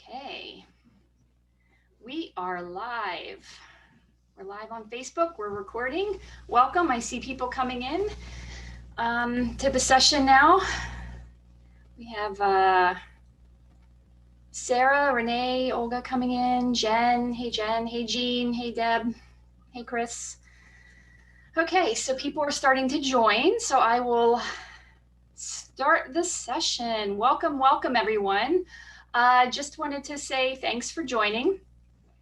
Okay, we are live. We're live on Facebook. We're recording. Welcome. I see people coming in to the session now. We have Sarah, Renee, Olga coming in, Jen. Hey, Jen. Hey, Jean. Hey, Deb. Hey, Chris. Okay, so people are starting to join. So I will start the session. Welcome, everyone. Just wanted to say thanks for joining.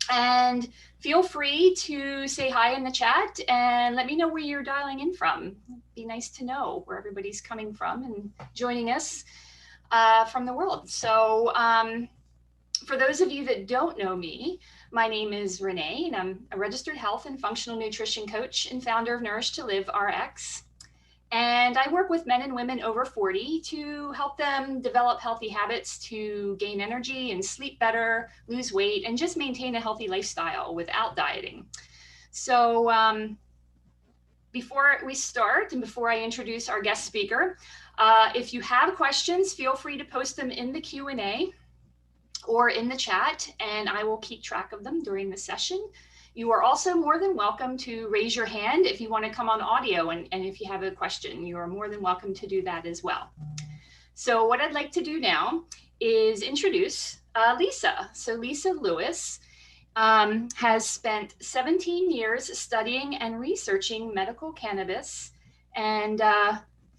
And feel free to say hi in the chat and let me know where you're dialing in from. It'd be nice to know where everybody's coming from and joining us from the world. So for those of you that don't know me, my name is Renee, and I'm a registered health and functional nutrition coach and founder of Nourish to Live RX. And I work with men and women over 40 to help them develop healthy habits to gain energy and sleep better, lose weight, and just maintain a healthy lifestyle without dieting. So before we start and before I introduce our guest speaker, if you have questions, feel free to post them in the Q&A or in the chat, and I will keep track of them during the session. You are also more than welcome to raise your hand if you want to come on audio, and if you have a question, you are more than welcome to do that as well. So what I'd like to do now is introduce Lisa. So Lisa Lewis has spent 17 years studying and researching medical cannabis and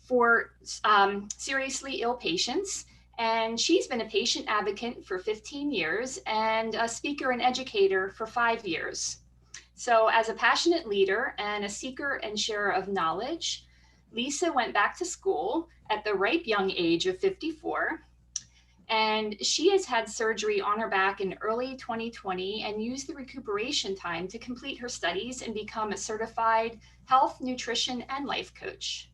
for seriously ill patients. And she's been a patient advocate for 15 years and a speaker and educator for 5 years. So as a passionate leader and a seeker and sharer of knowledge, Lisa went back to school at the ripe young age of 54. And she has had surgery on her back in early 2020 and used the recuperation time to complete her studies and become a certified health, nutrition, and life coach.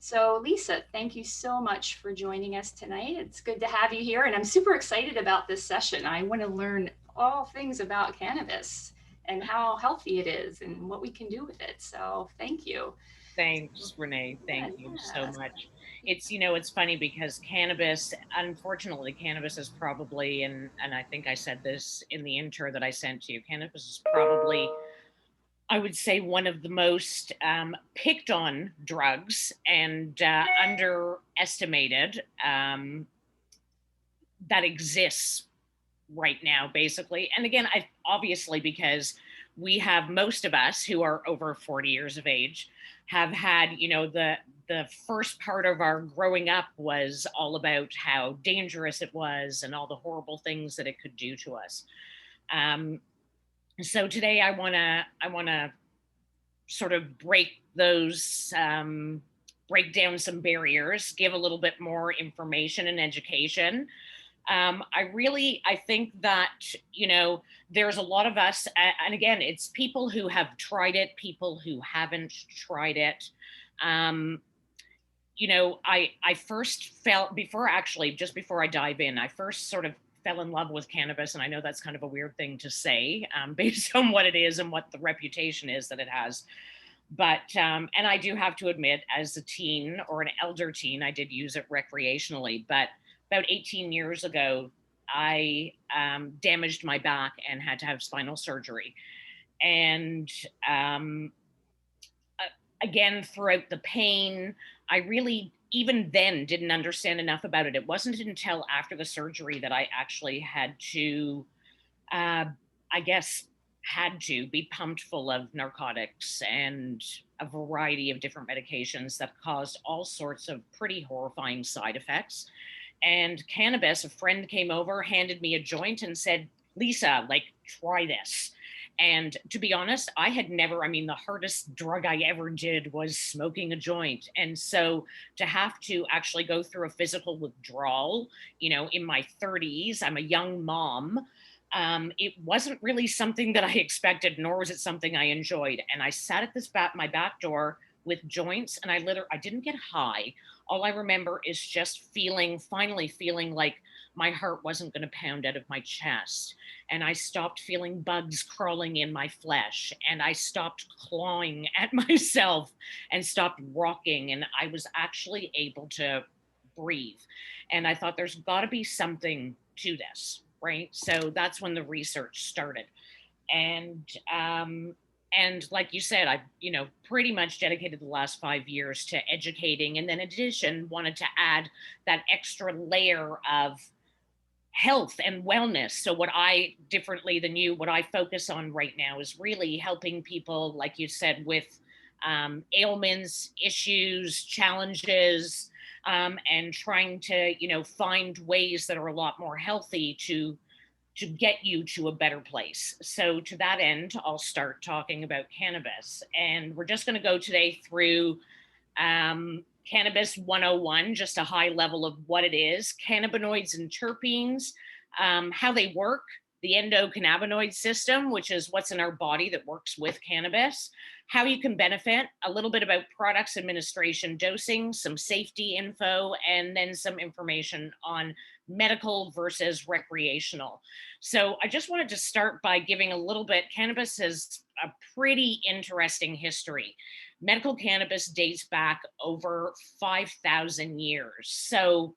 So Lisa, thank you so much for joining us tonight. It's good to have you here, and I'm super excited about this session. I want to learn all things about cannabis and how healthy it is and what we can do with it. So thank you. Thanks, Renee. Thank you so Yeah. much. It's funny because cannabis, unfortunately, cannabis is probably, and I think I said this in the intro that I sent to you, cannabis is probably, I would say, one of the most picked on drugs and underestimated that exists right now, basically. And again, obviously, because we have, most of us who are over 40 years of age have had, the first part of our growing up was all about how dangerous it was and all the horrible things that it could do to us. So today I want to sort of break down some barriers, give a little bit more information and education. I think that, there's a lot of us, and again, it's people who have tried it, people who haven't tried it. I first felt, just before I dive in, I first sort of fell in love with cannabis. And I know that's kind of a weird thing to say, based on what it is and what the reputation is that it has. But, and I do have to admit, as a teen or an elder teen, I did use it recreationally. But about 18 years ago, I damaged my back and had to have spinal surgery. And again, throughout the pain, I really, even then, didn't understand enough about it. It wasn't until after the surgery that I actually had to, I guess, had to be pumped full of narcotics and a variety of different medications that caused all sorts of pretty horrifying side effects. And cannabis, a friend came over, handed me a joint and said, Lisa, like, try this. And to be honest, the hardest drug I ever did was smoking a joint. And so to have to actually go through a physical withdrawal, in my 30s, I'm a young mom. It wasn't really something that I expected, nor was it something I enjoyed. And I sat at my back door with joints, and I didn't get high. All I remember is just finally feeling like my heart wasn't going to pound out of my chest. And I stopped feeling bugs crawling in my flesh. And I stopped clawing at myself and stopped rocking. And I was actually able to breathe. And I thought, there's got to be something to this. right? So that's when the research started. And and like you said, I, pretty much dedicated the last 5 years to educating, and then in addition wanted to add that extra layer of health and wellness. So what I, differently than you, what I focus on right now is really helping people, like you said, with ailments, issues, challenges, and trying to, find ways that are a lot more healthy to get you to a better place. So, to that end, I'll start talking about cannabis. And we're just going to go today through Cannabis 101, just a high level of what it is, cannabinoids and terpenes, how they work, the endocannabinoid system, which is what's in our body that works with cannabis, how you can benefit, a little bit about products administration, dosing, some safety info, and then some information on medical versus recreational. So I just wanted to start by giving a little bit. Cannabis has a pretty interesting history. Medical cannabis dates back over 5,000 years. So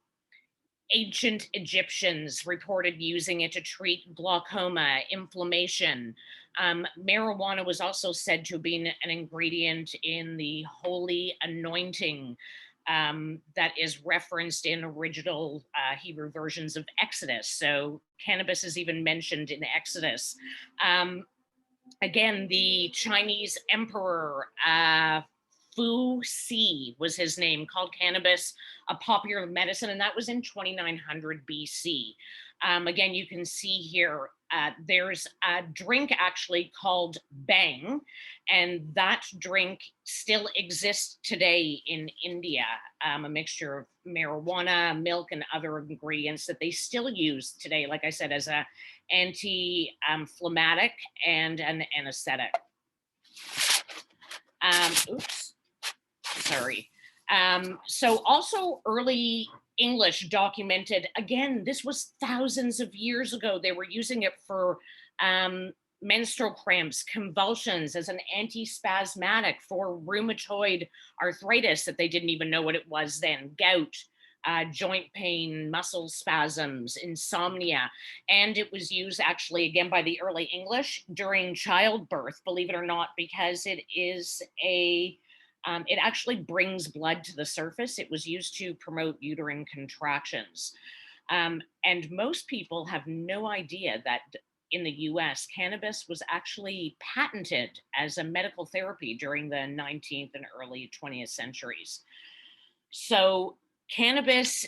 ancient Egyptians reported using it to treat glaucoma, inflammation. Marijuana was also said to have been an ingredient in the holy anointing that is referenced in original Hebrew versions of Exodus. So cannabis is even mentioned in Exodus. Again, the Chinese emperor Fu Si was his name, called cannabis a popular medicine, and that was in 2900 BC. Again, you can see here there's a drink actually called Bang, and that drink still exists today in India, a mixture of marijuana, milk, and other ingredients that they still use today, like I said, as a anti-phlegmatic and an anesthetic. Oops, sorry. So also early English documented, again, this was thousands of years ago. They were using it for menstrual cramps, convulsions, as an antispasmatic for rheumatoid arthritis that they didn't even know what it was then, gout, joint pain, muscle spasms, insomnia. And it was used actually, again, by the early English during childbirth, believe it or not, because it is it actually brings blood to the surface. It was used to promote uterine contractions. And most people have no idea that in the US, cannabis was actually patented as a medical therapy during the 19th and early 20th centuries. So cannabis,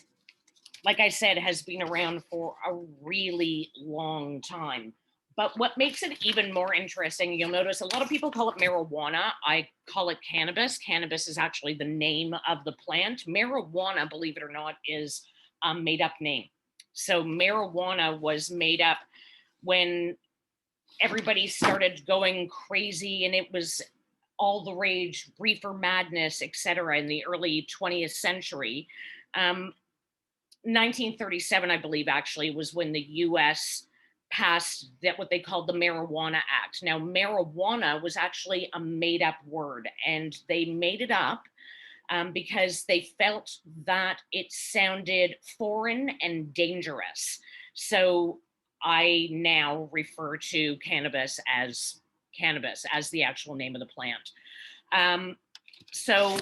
like I said, has been around for a really long time. But what makes it even more interesting, you'll notice a lot of people call it marijuana. I call it cannabis. Cannabis is actually the name of the plant. Marijuana, believe it or not, is a made up name. So marijuana was made up when everybody started going crazy and it was all the rage, reefer madness, etc., in the early 20th century. 1937, I believe, actually, was when the US passed that what they called the Marijuana Act. Now, marijuana was actually a made up word, and they made it up because they felt that it sounded foreign and dangerous. So I now refer to cannabis as the actual name of the plant. So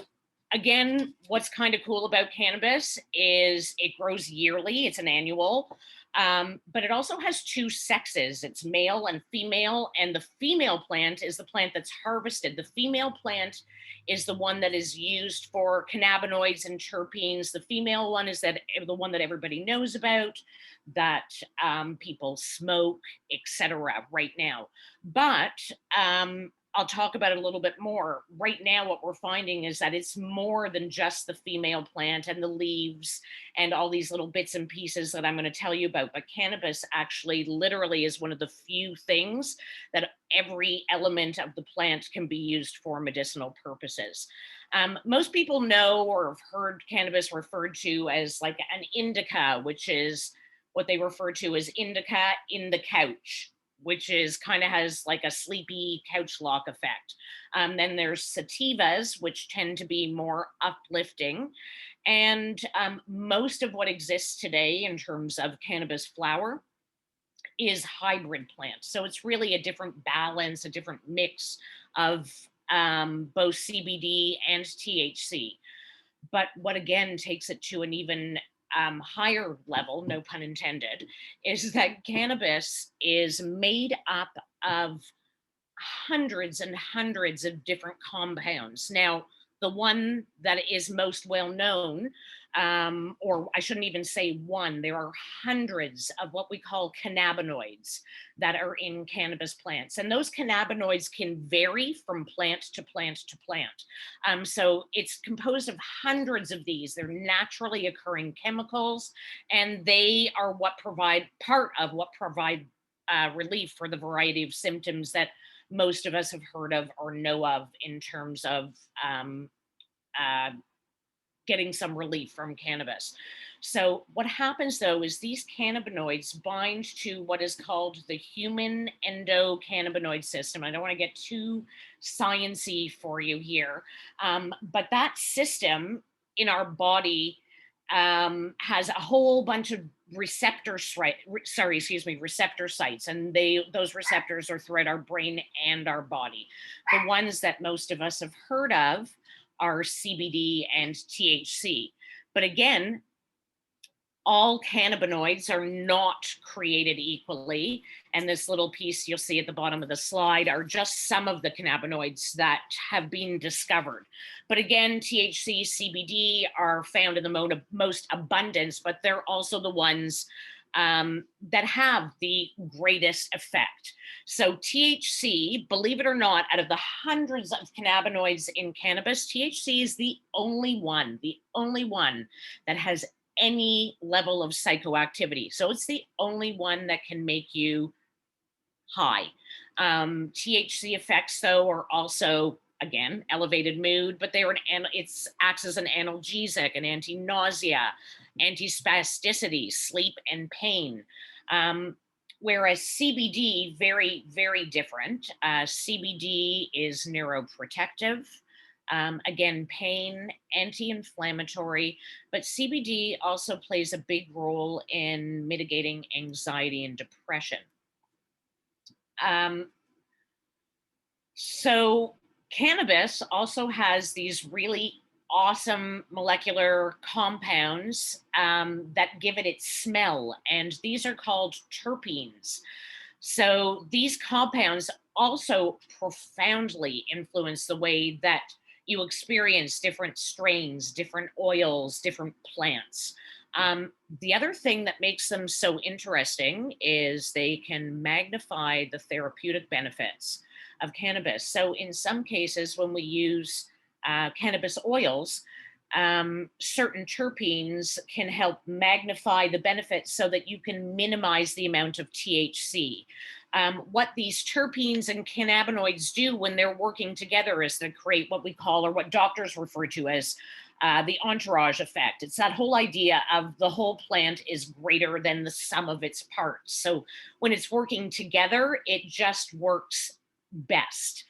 again, what's kind of cool about cannabis is it grows yearly, it's an annual, but it also has two sexes. It's male and female, and the female plant is the plant that's harvested. The female plant is the one that is used for cannabinoids and terpenes. The female one is the one that everybody knows about, that people smoke, etc. right now. But I'll talk about it a little bit more. Right now, what we're finding is that it's more than just the female plant and the leaves and all these little bits and pieces that I'm going to tell you about. But cannabis actually literally is one of the few things that every element of the plant can be used for medicinal purposes. Most people know or have heard cannabis referred to as like an indica, which is what they refer to as indica in the couch, which is kind of has like a sleepy couch lock effect. Then there's sativas, which tend to be more uplifting. And most of what exists today in terms of cannabis flower is hybrid plants. So it's really a different balance, a different mix of both CBD and THC. But what again takes it to an even higher level, no pun intended, is that cannabis is made up of hundreds and hundreds of different compounds. Now, the one that is most well known, or I shouldn't even say one, there are hundreds of what we call cannabinoids that are in cannabis plants. And those cannabinoids can vary from plant to plant to plant. So it's composed of hundreds of these. They're naturally occurring chemicals, and they are what provide part of what provide relief for the variety of symptoms that most of us have heard of or know of in terms of uh, getting some relief from cannabis. So, what happens though is these cannabinoids bind to what is called the human endocannabinoid system. I don't want to get too sciency for you here, but that system in our body has a whole bunch of receptor sites, and those receptors are throughout our brain and our body. The ones that most of us have heard of are CBD and THC. But again, all cannabinoids are not created equally. And this little piece you'll see at the bottom of the slide are just some of the cannabinoids that have been discovered. But again, THC, CBD are found in the most abundance, but they're also the ones that have the greatest effect. So THC, believe it or not, out of the hundreds of cannabinoids in cannabis, THC is the only one that has any level of psychoactivity. So it's the only one that can make you high. THC effects, though, are also, again, elevated mood, but it acts as an analgesic, an anti-nausea, anti-spasticity, sleep, and pain. Whereas CBD, very, very different. CBD is neuroprotective. Again, pain, anti-inflammatory, but CBD also plays a big role in mitigating anxiety and depression. So cannabis also has these really awesome molecular compounds that give it its smell, and these are called terpenes. So these compounds also profoundly influence the way that you experience different strains, different oils, different plants. The other thing that makes them so interesting is they can magnify the therapeutic benefits of cannabis. So, in some cases, when we use cannabis oils, certain terpenes can help magnify the benefits so that you can minimize the amount of THC. What these terpenes and cannabinoids do when they're working together is to create what we call, or what doctors refer to as, the entourage effect. It's that whole idea of the whole plant is greater than the sum of its parts. So when it's working together, it just works best.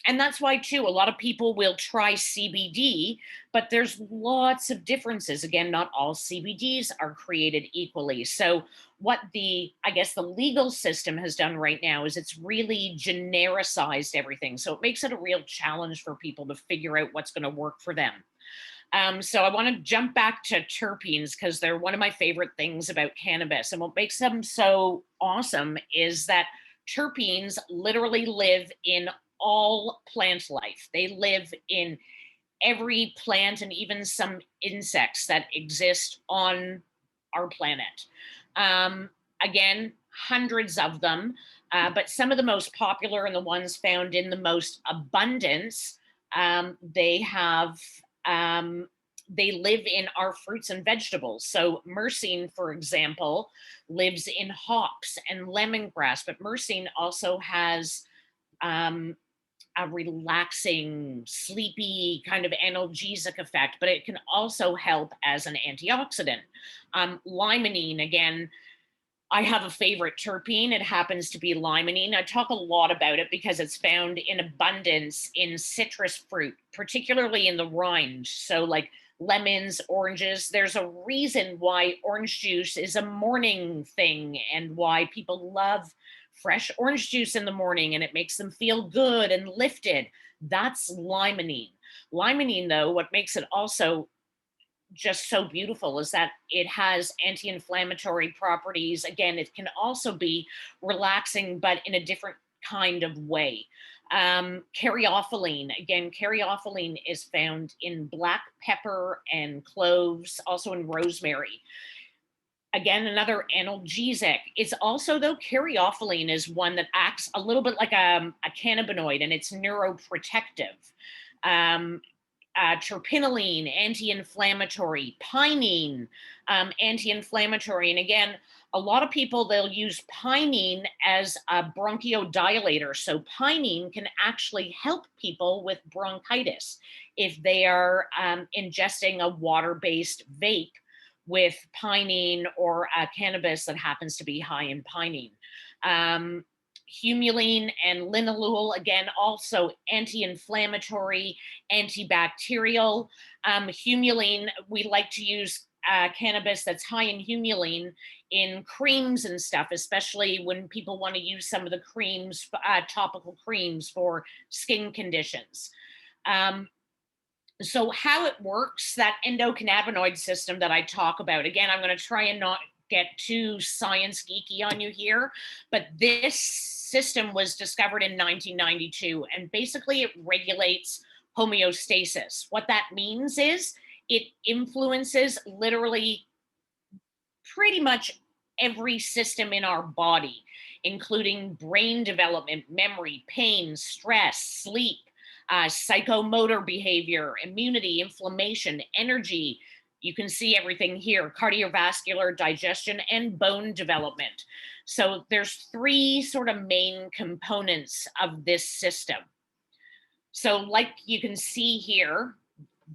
And that's why, too, a lot of people will try CBD, but there's lots of differences. Again, not all CBDs are created equally. So what I guess the legal system has done right now is it's really genericized everything. So it makes it a real challenge for people to figure out what's going to work for them. So I want to jump back to terpenes because they're one of my favorite things about cannabis. And what makes them so awesome is that terpenes literally live in all plant life. They live in every plant and even some insects that exist on our planet. Again, hundreds of them, but some of the most popular and the ones found in the most abundance, they live in our fruits and vegetables. So myrcene, for example, lives in hops and lemongrass, but myrcene also has a relaxing, sleepy kind of analgesic effect, but it can also help as an antioxidant. Limonene, again, I have a favorite terpene. It happens to be limonene. I talk a lot about it because it's found in abundance in citrus fruit, particularly in the rind. So, like lemons, oranges. There's a reason why orange juice is a morning thing and why people love fresh orange juice in the morning and it makes them feel good and lifted. That's limonene. Limonene, though, what makes it also just so beautiful is that it has anti-inflammatory properties. Again, it can also be relaxing, but in a different kind of way. Caryophyllene, again, caryophyllene is found in black pepper and cloves, also in rosemary. Again, another analgesic. It's also, though, caryophyllene is one that acts a little bit like a cannabinoid, and it's neuroprotective. Um, Terpinolene, anti-inflammatory, pinene, anti-inflammatory. And again, a lot of people, they'll use pinene as a bronchodilator. So pinene can actually help people with bronchitis if they are ingesting a water-based vape with pinene or cannabis that happens to be high in pinene. Um, Humulene and linalool, again, also anti-inflammatory, antibacterial. Humulene, we like to use cannabis that's high in humulene in creams and stuff, especially when people want to use some of the creams, topical creams for skin conditions. So how it works, that endocannabinoid system that I talk about, again, I'm going to try and not get too science geeky on you here, but this system was discovered in 1992, and basically it regulates homeostasis. What that means is it influences literally pretty much every system in our body, including brain development, memory, pain, stress, sleep, psychomotor behavior, immunity, inflammation, energy. You can see everything here: cardiovascular, digestion, and bone development. So there's three sort of main components of this system. So, like you can see here,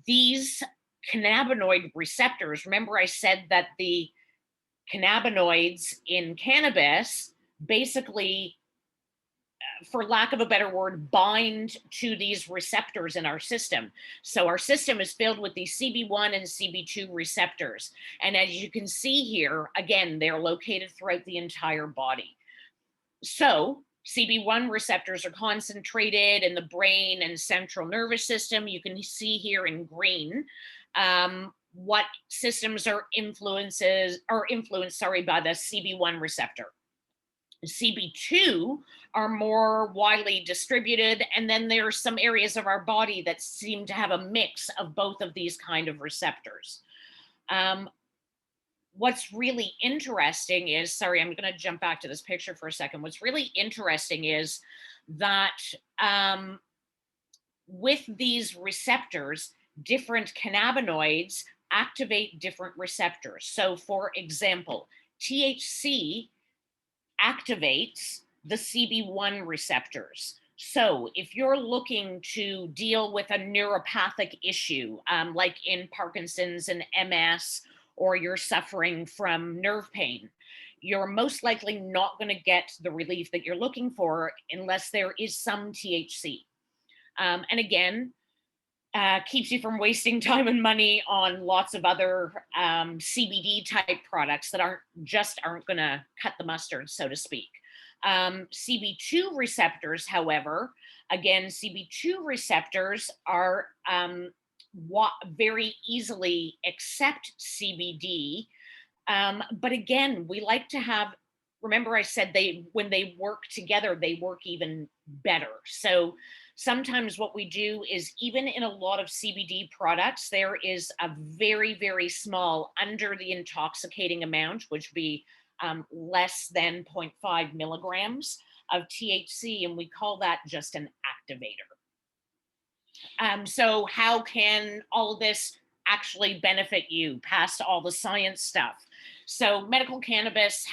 these cannabinoid receptors, remember I said that the cannabinoids in cannabis basically, for lack of a better word, bind to these receptors in our system. So our system is filled with these CB1 and CB2 receptors. And as you can see here, again, they're located throughout the entire body. So CB1 receptors are concentrated in the brain and central nervous system. You can see here in green what systems are influenced by the CB1 receptor. CB2 are more widely distributed, and then there are some areas of our body that seem to have a mix of both of these kind of receptors. What's really interesting is, sorry, I'm going to jump back to this picture for a second. What's really interesting is that with these receptors, different cannabinoids activate different receptors. So, for example, THC activates the CB1 receptors. So, if you're looking to deal with a neuropathic issue, like in Parkinson's and MS, or you're suffering from nerve pain, you're most likely not going to get the relief that you're looking for unless there is some THC. And again, keeps you from wasting time and money on lots of other CBD type products that aren't going to cut the mustard, so to speak. CB2 receptors, however, again, CB2 receptors are very easily accept CBD. But again, we like to have, remember I said when they work together, they work even better. So sometimes what we do is, even in a lot of CBD products, there is a very, very small under the intoxicating amount, which would be less than 0.5 milligrams of THC, and we call that just an activator. So how can all of this actually benefit you past all the science stuff? So medical cannabis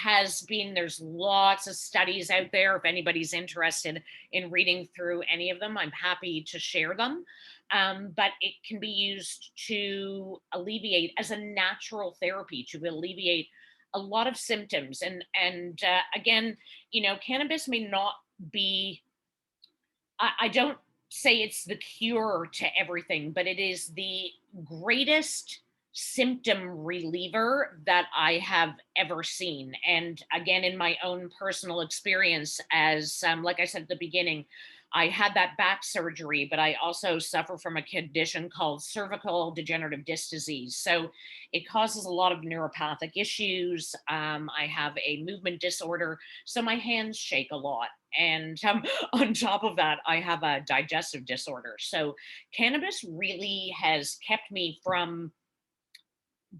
there's lots of studies out there. If anybody's interested in reading through any of them, I'm happy to share them. But it can be used to alleviate, as a natural therapy, to alleviate a lot of symptoms. And again, cannabis may not be, I don't say it's the cure to everything, but it is the greatest symptom reliever that I have ever seen. And again, in my own personal experience, as like I said at the beginning, I had that back surgery, but I also suffer from a condition called cervical degenerative disc disease. So it causes a lot of neuropathic issues. I have a movement disorder, so my hands shake a lot. And on top of that, I have a digestive disorder. So cannabis really has kept me from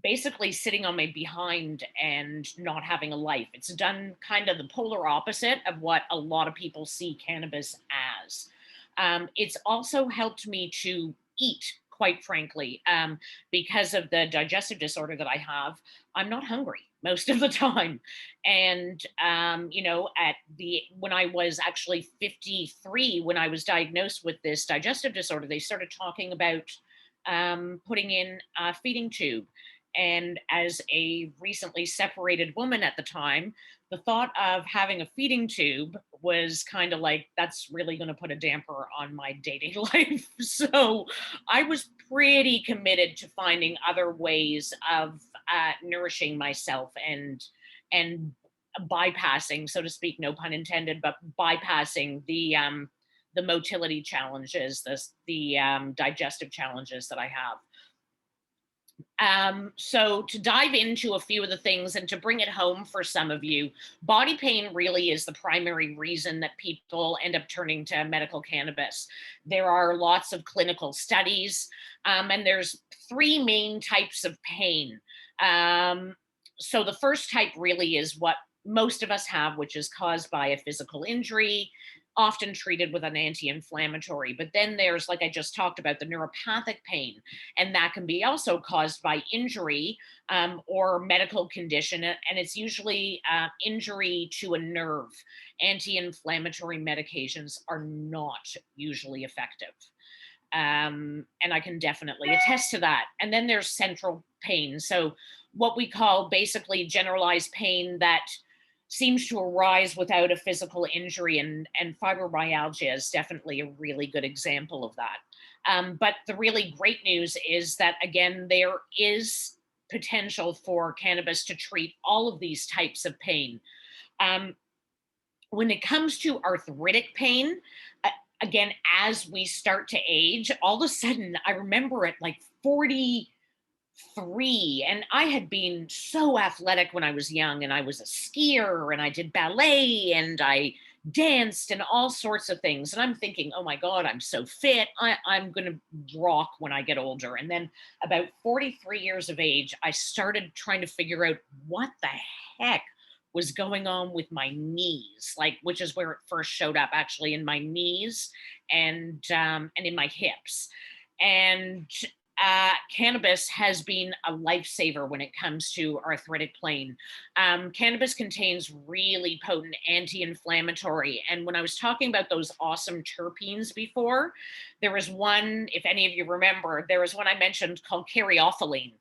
basically sitting on my behind and not having a life. It's done kind of the polar opposite of what a lot of people see cannabis as. It's also helped me to eat, quite frankly, because of the digestive disorder that I have. I'm not hungry most of the time. And at the when I was actually 53, when I was diagnosed with this digestive disorder, they started talking about putting in a feeding tube. And as a recently separated woman at the time, the thought of having a feeding tube was kind of like, that's really going to put a damper on my dating life. So I was pretty committed to finding other ways of nourishing myself and bypassing, so to speak, no pun intended, but bypassing the motility challenges, the digestive challenges that I have. So to dive into a few of the things and to bring it home for some of you, body pain really is the primary reason that people end up turning to medical cannabis. There are lots of clinical studies, and there's three main types of pain. So the first type really is what most of us have, which is caused by a physical injury, often treated with an anti-inflammatory. But then there's, like I just talked about, the neuropathic pain, and that can be also caused by injury or medical condition, and it's usually injury to a nerve. Anti-inflammatory medications are not usually effective. And I can definitely attest to that. And then there's central pain. So, what we call basically generalized pain that seems to arise without a physical injury, and fibromyalgia is definitely a really good example of that. But the really great news is that, again, there is potential for cannabis to treat all of these types of pain. Um, when it comes to arthritic pain, uh, again, as we start to age, all of a sudden, I remember at like 43, and I had been so athletic when I was young, and I was a skier, and I did ballet, and I danced, and all sorts of things. And I'm thinking, oh my God, I'm so fit. I'm going to rock when I get older. And then about 43 years of age, I started trying to figure out what the heck was going on with my knees, like, which is where it first showed up, actually, in my knees and in my hips. And cannabis has been a lifesaver when it comes to arthritic pain. Cannabis contains really potent anti-inflammatory, and when I was talking about those awesome terpenes before, there was one, if any of you remember, there was one I mentioned called caryophyllene.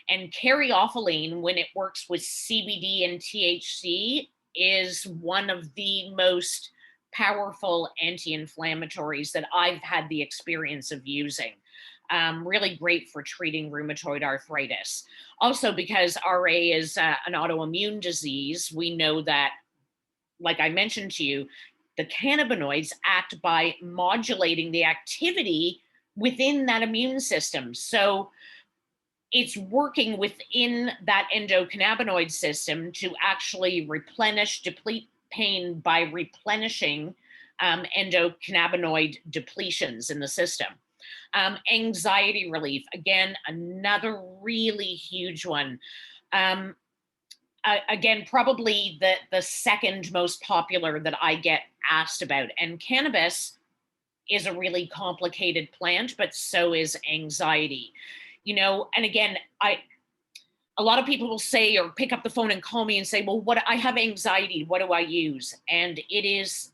And caryophyllene, when it works with CBD and THC, is one of the most powerful anti-inflammatories that I've had the experience of using. Really great for treating rheumatoid arthritis. Also, because RA is an autoimmune disease, we know that, like I mentioned to you, the cannabinoids act by modulating the activity within that immune system. So it's working within that endocannabinoid system to actually replenish, deplete pain by replenishing endocannabinoid depletions in the system. Anxiety relief, again, another really huge one. Um, Again, probably the second most popular that I get asked about. And cannabis is a really complicated plant, but so is anxiety. And again, a lot of people will say or pick up the phone and call me and say, well, what I have anxiety, what do I use? And it is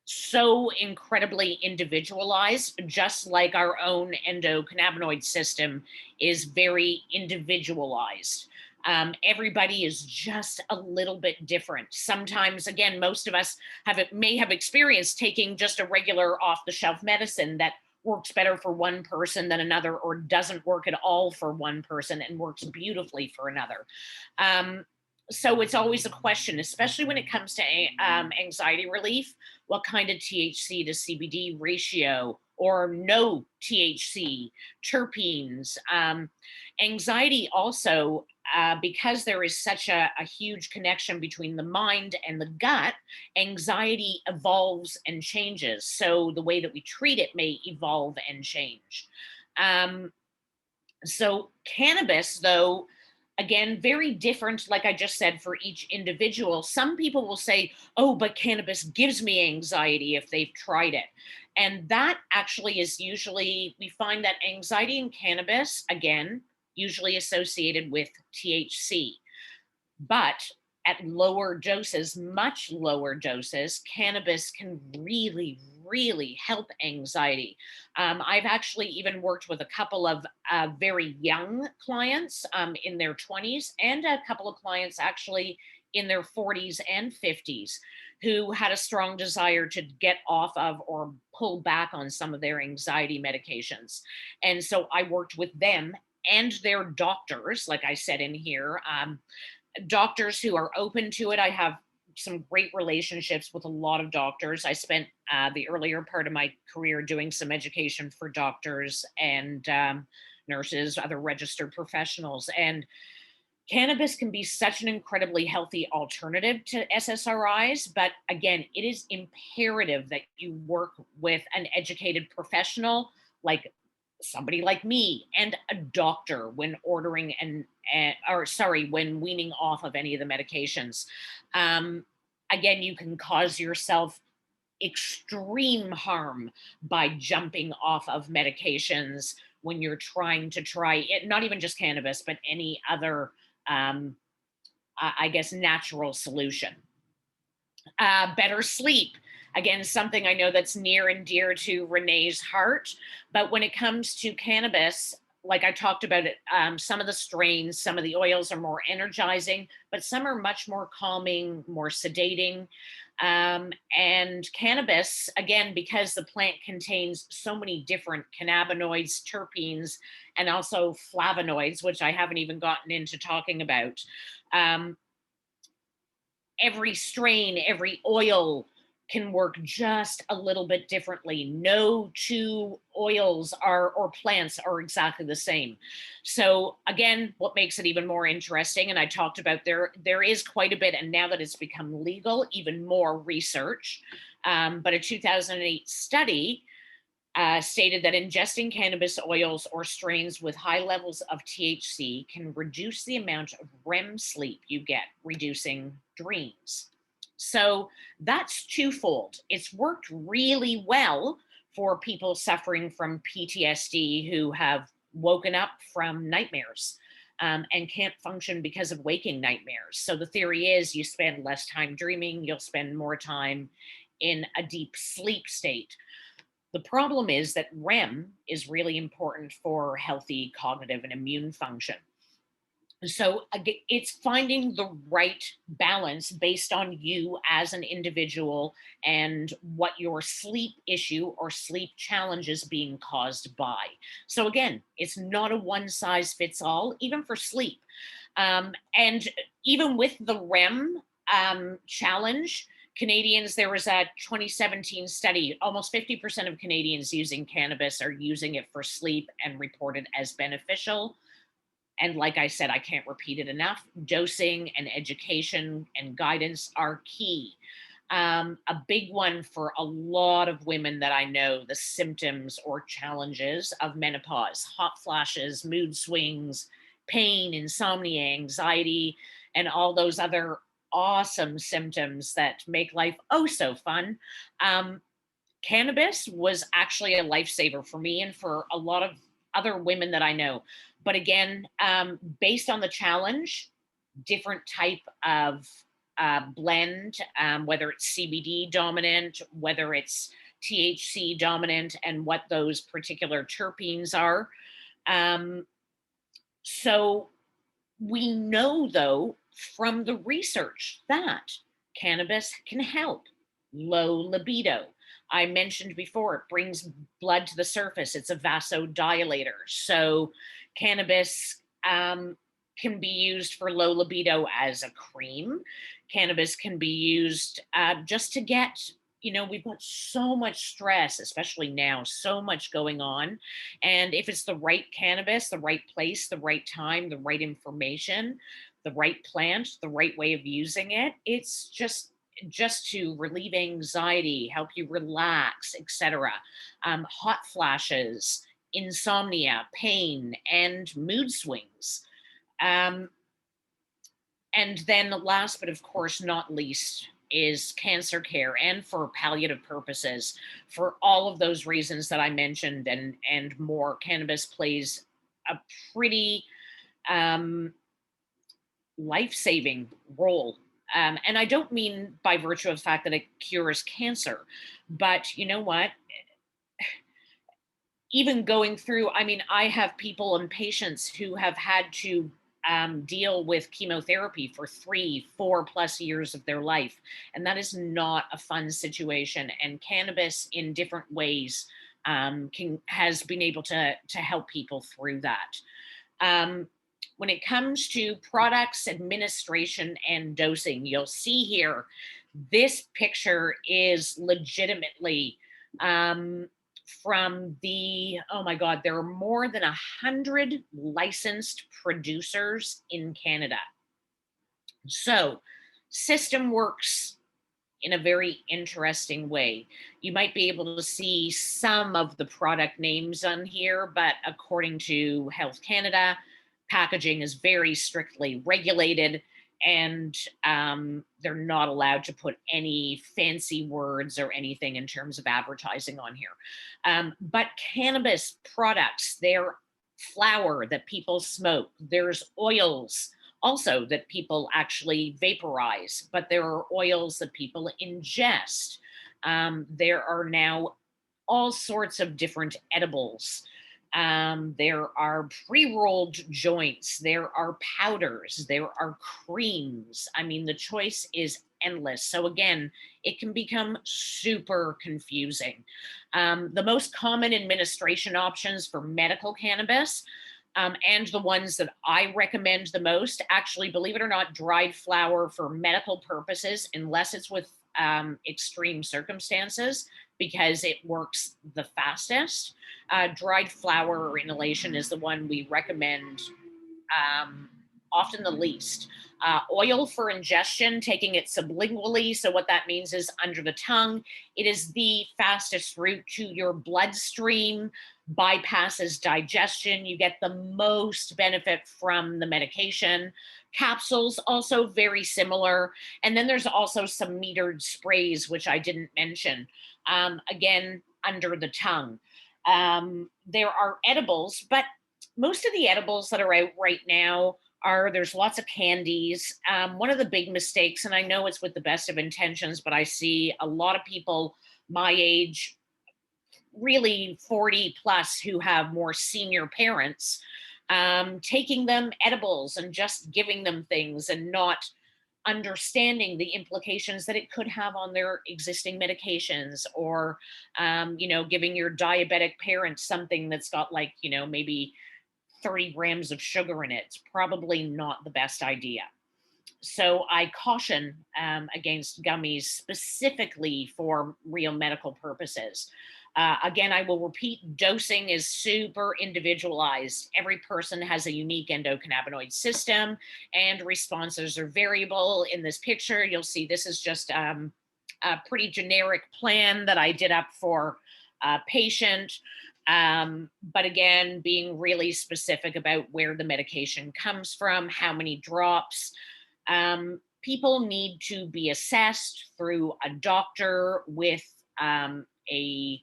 so incredibly individualized, just like our own endocannabinoid system is very individualized. Everybody is just a little bit different. Sometimes, again, most of us may have experienced taking just a regular off the shelf medicine that works better for one person than another, or doesn't work at all for one person and works beautifully for another. Um, so it's always a question, especially when it comes to anxiety relief, what kind of THC to CBD ratio, or no THC, terpenes. Anxiety also, because there is such a huge connection between the mind and the gut, anxiety evolves and changes. So the way that we treat it may evolve and change. Um, so cannabis, though, again, very different, like I just said, for each individual. Some people will say, oh, but cannabis gives me anxiety if they've tried it. And that actually is usually, we find that anxiety in cannabis, again, usually associated with THC. But at lower doses, much lower doses, cannabis can really, really help anxiety. I've actually even worked with a couple of very young clients in their 20s, and a couple of clients actually in their 40s and 50s, who had a strong desire to get off of or pull back on some of their anxiety medications. And so I worked with them and their doctors, like I said in here. Doctors who are open to it. I have some great relationships with a lot of doctors. I spent the earlier part of my career doing some education for doctors and nurses, other registered professionals. And cannabis can be such an incredibly healthy alternative to SSRIs. But again, it is imperative that you work with an educated professional, like somebody like me, and a doctor when ordering or sorry, when weaning off of any of the medications. Um, Again, you can cause yourself extreme harm by jumping off of medications when you're trying to try it, not even just cannabis, but any other, um, I guess, natural solution. Better sleep. Again, something I know that's near and dear to Renee's heart. But when it comes to cannabis, like I talked about it, some of the strains, some of the oils are more energizing, but some are much more calming, more sedating. And cannabis, again, because the plant contains so many different cannabinoids, terpenes, and also flavonoids, which I haven't even gotten into talking about. Um, every strain, every oil can work just a little bit differently. No two oils are or plants are exactly the same. So again, what makes it even more interesting, and I talked about there is quite a bit, and now that it's become legal, even more research. But a 2008 study stated that ingesting cannabis oils or strains with high levels of THC can reduce the amount of REM sleep you get, reducing dreams. So that's twofold. It's worked really well for people suffering from PTSD who have woken up from nightmares. And can't function because of waking nightmares. So the theory is you spend less time dreaming, you'll spend more time in a deep sleep state. The problem is that REM is really important for healthy cognitive and immune function. So it's finding the right balance based on you as an individual and what your sleep issue or sleep challenge is being caused by. So again, it's not a one size fits all, even for sleep. And even with the REM challenge, Canadians, there was a 2017 study, almost 50% of Canadians using cannabis are using it for sleep and reported as beneficial. And like I said, I can't repeat it enough. Dosing and education and guidance are key. A big one for a lot of women that I know, the symptoms or challenges of menopause: hot flashes, mood swings, pain, insomnia, anxiety, and all those other awesome symptoms that make life oh so fun. Um, Cannabis was actually a lifesaver for me and for a lot of other women that I know. But again, based on the challenge, different type of blend, whether it's CBD dominant, whether it's THC dominant, and what those particular terpenes are. So We know, though, from the research that cannabis can help low libido. I mentioned before, it brings blood to the surface. It's a vasodilator. So, cannabis can be used for low libido as a cream. Cannabis can be used just to get, we've got so much stress, especially now, so much going on. And if it's the right cannabis, the right place, the right time, the right information, the right plant, the right way of using it, it's just to relieve anxiety, help you relax, etc. Hot flashes, insomnia, pain, and mood swings. Um, and then last but of course not least is cancer care and for palliative purposes. For all of those reasons that I mentioned and more, cannabis plays a pretty um, life-saving role. And I don't mean by virtue of the fact that it cures cancer, but you know what, even going through, I mean, I have people and patients who have had to deal with chemotherapy for 3, 4+ years of their life. And that is not a fun situation. And cannabis in different ways has been able to help people through that. Um, when it comes to products, administration, and dosing, you'll see here, this picture is legitimately um, from oh my God, there are more than 100 licensed producers in Canada. So, system works in a very interesting way. You might be able to see some of the product names on here, but according to Health Canada, packaging is very strictly regulated, and they're not allowed to put any fancy words or anything in terms of advertising on here. But cannabis products, they're flower that people smoke, there's oils also that people actually vaporize, but there are oils that people ingest. There are now all sorts of different edibles. There are pre rolled joints, there are powders, there are creams. I mean, the choice is endless. So, again, it can become super confusing. The most common administration options for medical cannabis and the ones that I recommend the most, actually, believe it or not, dried flower for medical purposes, unless it's with extreme circumstances, because it works the fastest. Dried flower inhalation is the one we recommend um, often the least. Oil for ingestion, taking it sublingually. So, what that means is under the tongue. It is the fastest route to your bloodstream, bypasses digestion. You get the most benefit from the medication. Capsules, also very similar. And then there's also some metered sprays, which I didn't mention. Again, under the tongue. There are edibles, but most of the edibles that are out right now there's lots of candies. One of the big mistakes, and I know it's with the best of intentions, but I see a lot of people my age, really 40 plus, who have more senior parents, taking them edibles and just giving them things and not understanding the implications that it could have on their existing medications, or giving your diabetic parents something that's got, like, maybe 30 grams of sugar in it. It's probably not the best idea. So I caution against gummies specifically for real medical purposes. Again, I will repeat, dosing is super individualized. Every person has a unique endocannabinoid system, and responses are variable. In this picture, you'll see this is just a pretty generic plan that I did up for a patient. But again, being really specific about where the medication comes from, how many drops. People need to be assessed through a doctor with a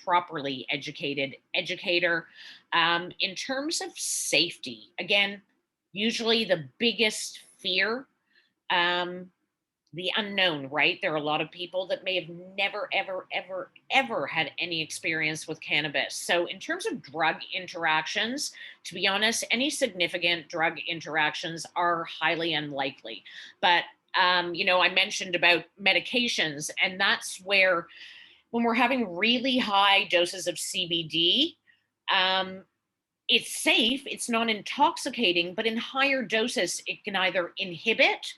properly educated educator. In terms of safety, again, usually the biggest fear um, the unknown, right? There are a lot of people that may have never, ever, ever, ever had any experience with cannabis. So, in terms of drug interactions, to be honest, any significant drug interactions are highly unlikely. But I mentioned about medications, and that's where when we're having really high doses of CBD, um, it's safe, it's non intoxicating, but in higher doses, it can either inhibit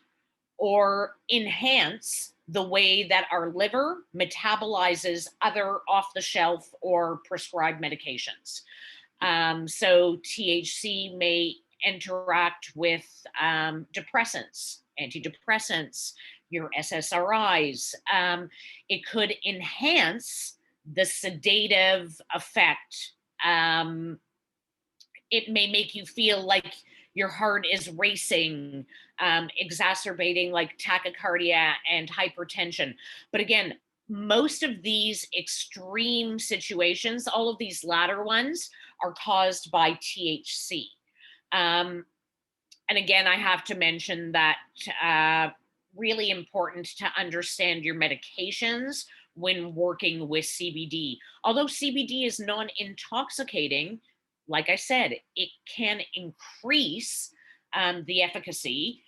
or enhance the way that our liver metabolizes other off the shelf or prescribed medications. So, THC may interact with depressants, antidepressants, your SSRIs. It could enhance the sedative effect. Um, it may make you feel like your heart is racing, exacerbating like tachycardia and hypertension. But again, most of these extreme situations, all of these latter ones, are caused by THC. Um, and again, I have to mention that really important to understand your medications when working with CBD. Although CBD is non intoxicating, like I said, it can increase the efficacy,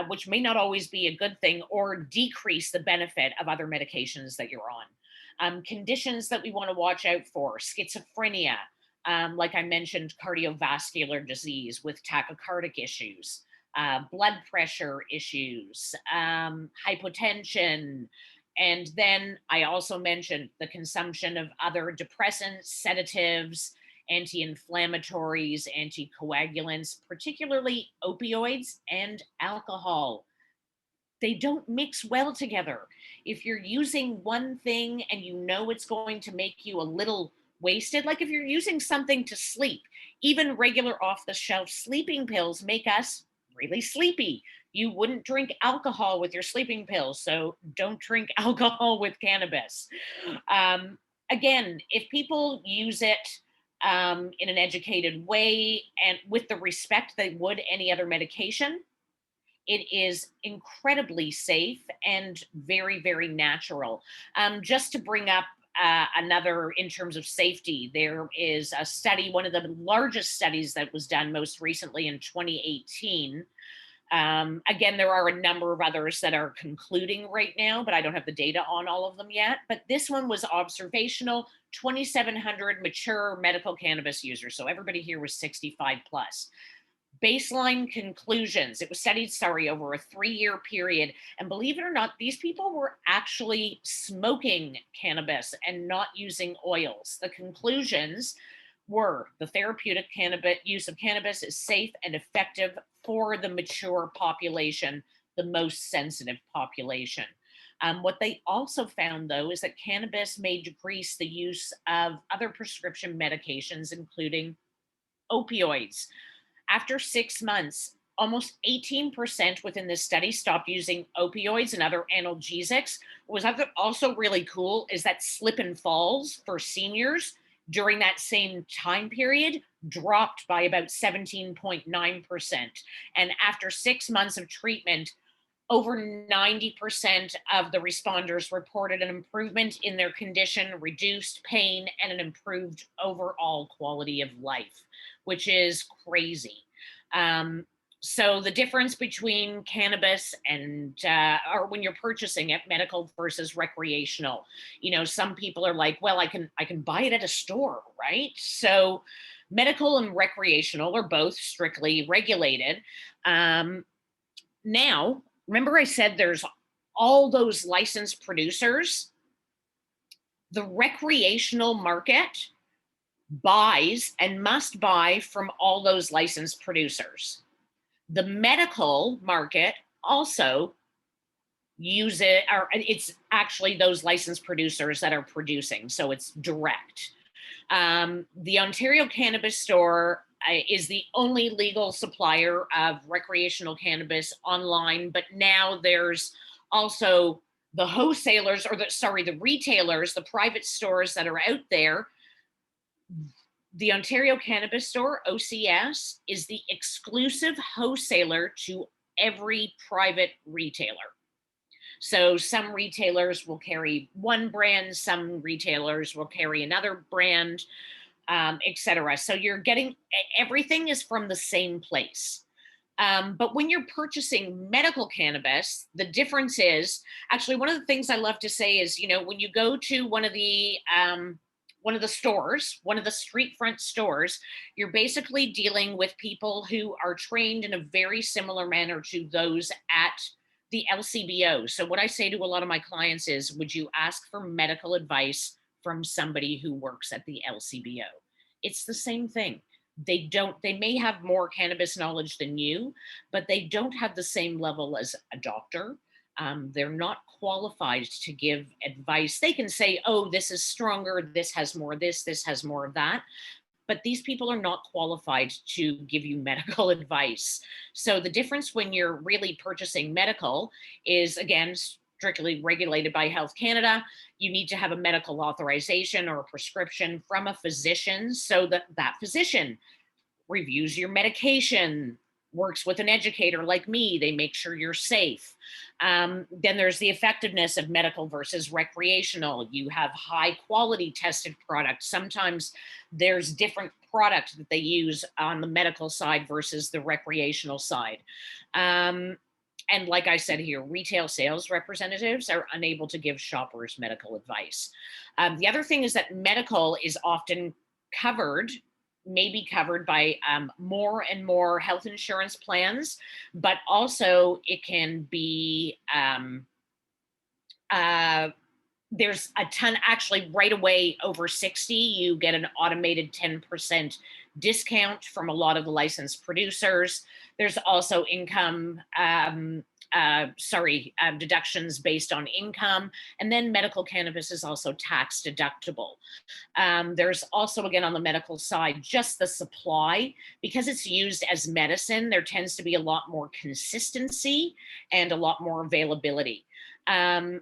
which may not always be a good thing, or decrease the benefit of other medications that you're on. Conditions that we want to watch out for: schizophrenia, like I mentioned, cardiovascular disease with tachycardic issues, blood pressure issues, hypotension. And then I also mentioned the consumption of other depressants, sedatives, anti inflammatories, anticoagulants, particularly opioids and alcohol. They don't mix well together. If you're using one thing and you know it's going to make you a little wasted, like if you're using something to sleep, even regular off the shelf sleeping pills make us really sleepy. You wouldn't drink alcohol with your sleeping pills, so don't drink alcohol with cannabis. Um, Again, if people use it in an educated way and with the respect they would any other medication, it is incredibly safe and very, very natural. Just to bring up another in terms of safety, there is a study, one of the largest studies that was done most recently in 2018. Again, there are a number of others that are concluding right now, but I don't have the data on all of them yet. But this one was observational, 2,700 mature medical cannabis users. So everybody here was 65 plus. Baseline conclusions. It was studied, over a 3-year period. And believe it or not, these people were actually smoking cannabis and not using oils. The conclusions were the therapeutic cannabis use of cannabis is safe and effective for the mature population, the most sensitive population. What they also found, though, is that cannabis may decrease the use of other prescription medications, including opioids. After 6 months, almost 18% within this study stopped using opioids and other analgesics. What was also really cool is that slip and falls for seniors during that same time period dropped by about 17.9%. And after 6 months of treatment, over 90% of the responders reported an improvement in their condition, reduced pain, and an improved overall quality of life, which is crazy. Um, so the difference between cannabis and or when you're purchasing it, medical versus recreational, some people are like, well, I can buy it at a store, right? So medical and recreational are both strictly regulated. Now, remember I said there's all those licensed producers? The recreational market buys and must buy from all those licensed producers. The medical market also use it, or it's actually those licensed producers that are producing, so it's direct. The Ontario Cannabis Store is the only legal supplier of recreational cannabis online, but now there's also the wholesalers, or the retailers, the private stores that are out there. The Ontario Cannabis Store, OCS, is the exclusive wholesaler to every private retailer. So some retailers will carry one brand, some retailers will carry another brand, etc. So you're getting everything is from the same place. But when you're purchasing medical cannabis, the difference is actually one of the things I love to say is, when you go to one of the stores, one of the street front stores, you're basically dealing with people who are trained in a very similar manner to those at the LCBO. So what I say to a lot of my clients is, would you ask for medical advice from somebody who works at the LCBO? It's the same thing. They may have more cannabis knowledge than you, but they don't have the same level as a doctor. They're not qualified to give advice. They can say, oh, this is stronger, this has more of this has more of that, but these people are not qualified to give you medical advice. So the difference when you're really purchasing medical is, again, strictly regulated by Health Canada. You need to have a medical authorization or a prescription from a physician, so that that physician reviews your medication, works with an educator like me. They make sure you're safe. Then there's the effectiveness of medical versus recreational. You have high quality tested products. Sometimes there's different products that they use on the medical side versus the recreational side. And like I said here, retail sales representatives are unable to give shoppers medical advice. The other thing is that medical is often covered, may be covered by more and more health insurance plans, but also it can be, there's a ton, actually right away over 60, you get an automated 10% discount from a lot of the licensed producers. There's also deductions based on income. And then medical cannabis is also tax deductible. There's also, again, on the medical side, just the supply. Because it's used as medicine, there tends to be a lot more consistency and a lot more availability. And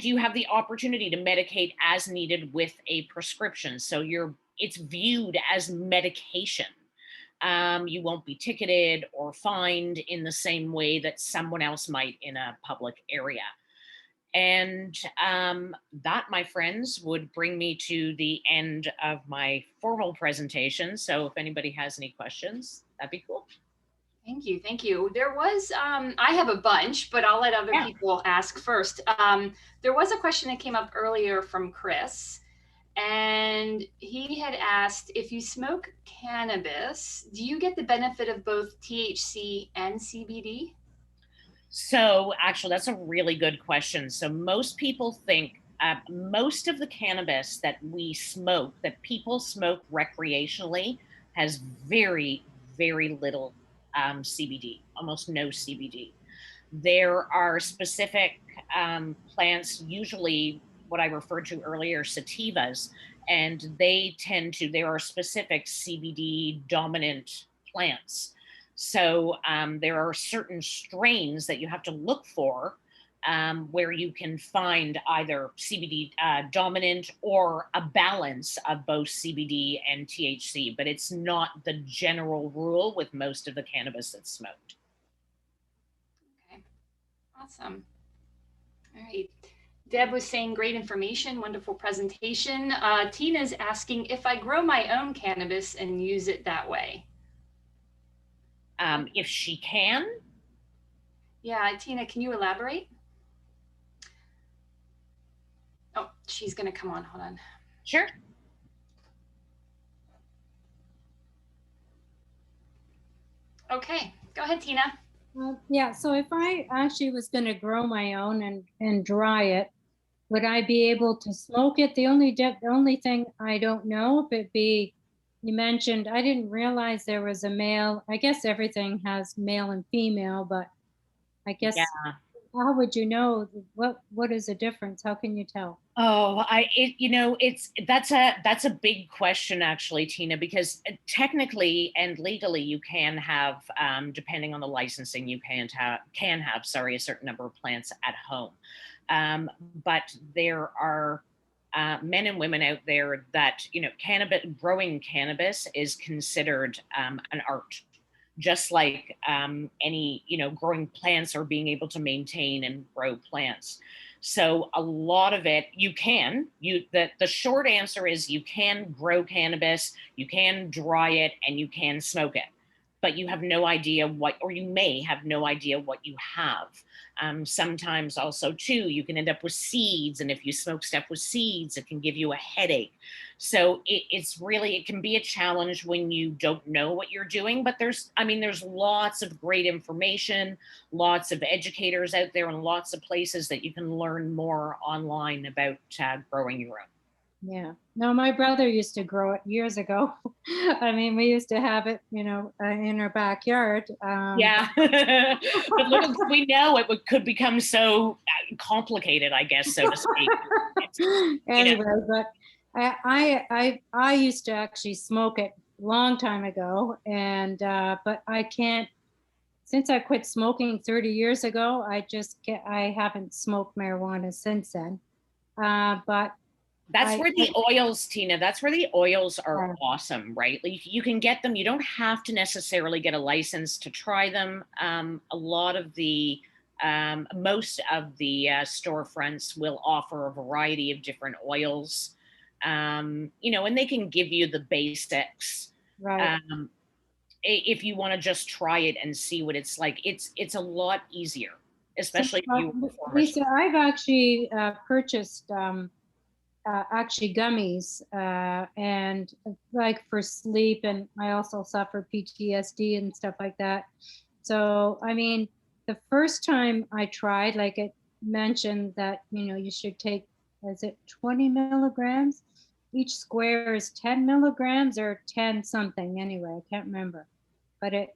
you have the opportunity to medicate as needed with a prescription. So it's viewed as medication. You won't be ticketed or fined in the same way that someone else might in a public area. And that, my friends, would bring me to the end of my formal presentation. So if anybody has any questions, that'd be cool. Thank you. Thank you. There was, I have a bunch, but I'll let other people ask first. There was a question that came up earlier from Chris, and he had asked, if you smoke cannabis, do you get the benefit of both THC and CBD? So actually, that's a really good question. So most people think most of the cannabis that we smoke, that people smoke recreationally, has very, very little CBD, almost no CBD. There are specific plants, usually what I referred to earlier, sativas, and there are specific CBD dominant plants. So there are certain strains that you have to look for where you can find either CBD dominant or a balance of both CBD and THC, but it's not the general rule with most of the cannabis that's smoked. Okay, awesome. All right. Deb was saying great information, wonderful presentation. Tina's asking if I grow my own cannabis and use it that way. If she can. Yeah, Tina, can you elaborate? Oh, she's going to come on. Hold on. Sure. Okay, go ahead, Tina. Yeah, so if I actually was going to grow my own and dry it, would I be able to smoke it? The only thing I don't know if it be, you mentioned, I didn't realize there was a male. I guess everything has male and female, but I guess how would you know what is the difference? How can you tell? Oh, that's a big question actually, Tina, because technically and legally you can have, depending on the licensing, you can have a certain number of plants at home. But there are men and women out there that, growing cannabis is considered an art. just like any, growing plants or being able to maintain and grow plants. So a lot of it, the short answer is you can grow cannabis, you can dry it, and you can smoke it, but you have no idea or you may have no idea what you have. Sometimes also too, you can end up with seeds. And if you smoke stuff with seeds, it can give you a headache. So it can be a challenge when you don't know what you're doing, but there's lots of great information, lots of educators out there, and lots of places that you can learn more online about growing your own. Yeah. No, my brother used to grow it years ago. I mean, we used to have it, in our backyard. Yeah. But little did we know could become so complicated, I guess, so to speak. Anyway, but I used to actually smoke it a long time ago, and but I can't. Since I quit smoking 30 years ago, I haven't smoked marijuana since then. But that's where the oils, Tina, that's where the oils are awesome, right? Like you can get them. You don't have to necessarily get a license to try them. Most of the storefronts will offer a variety of different oils, and they can give you the basics. Right. If you want to just try it and see what it's like, it's a lot easier, especially if you perform. Lisa, I've actually purchased actually gummies and like for sleep, and I also suffer PTSD and stuff like that. So I mean, the first time I tried, like it mentioned that you should take, is it 20 milligrams? Each square is 10 milligrams or 10 something, anyway, I can't remember, but it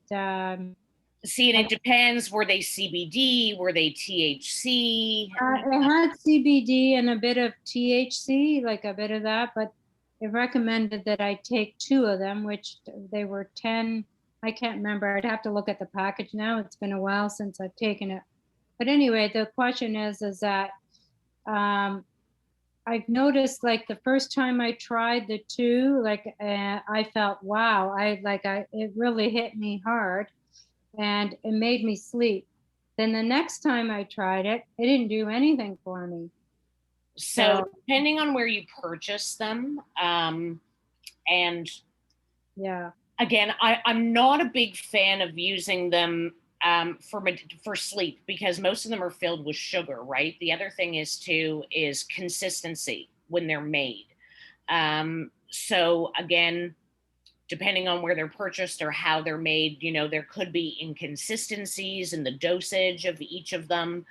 see, and it depends. Were they CBD? Were they THC? It had CBD and a bit of THC, like a bit of that, but it recommended that I take 2 of them, which they were 10. I can't remember. I'd have to look at the package now. It's been a while since I've taken it. But anyway, the question is that I've noticed, like the first time I tried the 2, like I felt, wow, it really hit me hard, and it made me sleep. Then the next time I tried it, it didn't do anything for me. So depending on where you purchase them, and yeah, again, I'm not a big fan of using them for sleep, because most of them are filled with sugar, right? The other thing is consistency when they're made. So again, depending on where they're purchased or how they're made, there could be inconsistencies in the dosage of each of them,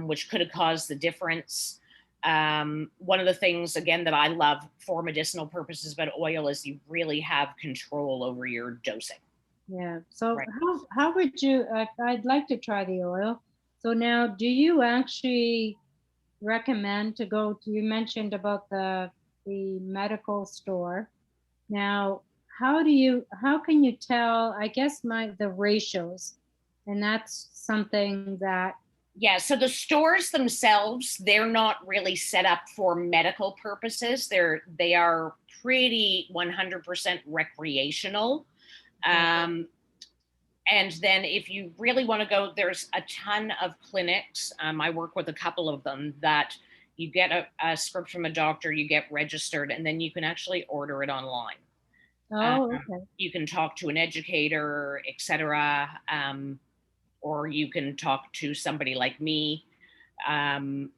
which could have caused the difference. One of the things, again, that I love for medicinal purposes about oil is you really have control over your dosing. Yeah. So right. How would you, I'd like to try the oil. So now, do you actually recommend to go to, you mentioned about the medical store. Now, how can you tell, I guess the ratios, and that's something that. Yeah, so the stores themselves, they're not really set up for medical purposes. They are pretty 100% recreational. And then if you really want to go, there's a ton of clinics. I work with a couple of them that you get a script from a doctor, you get registered, and then you can actually order it online. Oh, okay. You can talk to an educator, etc., or you can talk to somebody like me and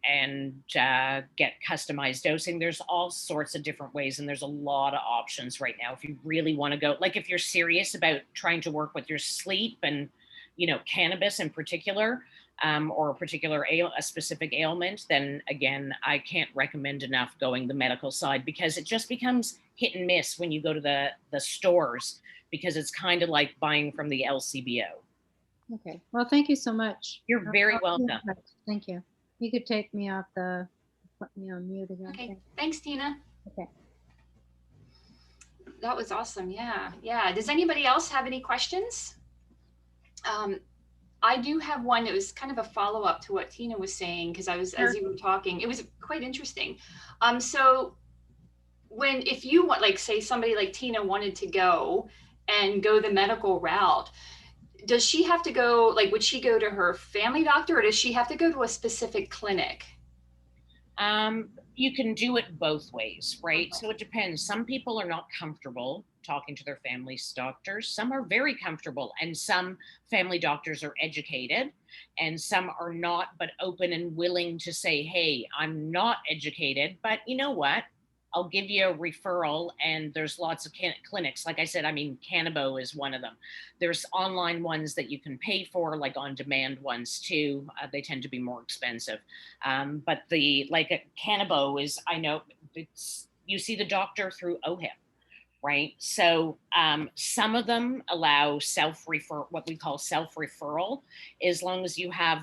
get customized dosing. There's all sorts of different ways, and there's a lot of options right now. If you really want to go, like if you're serious about trying to work with your sleep and, cannabis in particular, or a specific ailment, then again, I can't recommend enough going the medical side, because it just becomes hit and miss when you go to the stores, because it's kind of like buying from the LCBO. Okay. Well, thank you so much. You're very welcome. Thank you. You could take me off put me on mute again. Okay. Thanks, Tina. Okay. That was awesome. Yeah. Yeah. Does anybody else have any questions? I do have one that was kind of a follow-up to what Tina was saying, because as you were talking, it was quite interesting. So if you want, like, say somebody like Tina wanted to go the medical route, does she have to go, like, would she go to her family doctor, or does she have to go to a specific clinic? You can do it both ways, right? Okay. So it depends. Some people are not comfortable talking to their family's doctors. Some are very comfortable, and some family doctors are educated, and some are not, but open and willing to say, hey, I'm not educated, but you know what? I'll give you a referral, and there's lots of clinics. Like I said, I mean, Cannabis is one of them. There's online ones that you can pay for, like on demand ones too. They tend to be more expensive. But the like a Cannabis is, I know it's, you see the doctor through OHIP, right? So some of them allow self-refer, what we call self-referral, as long as you have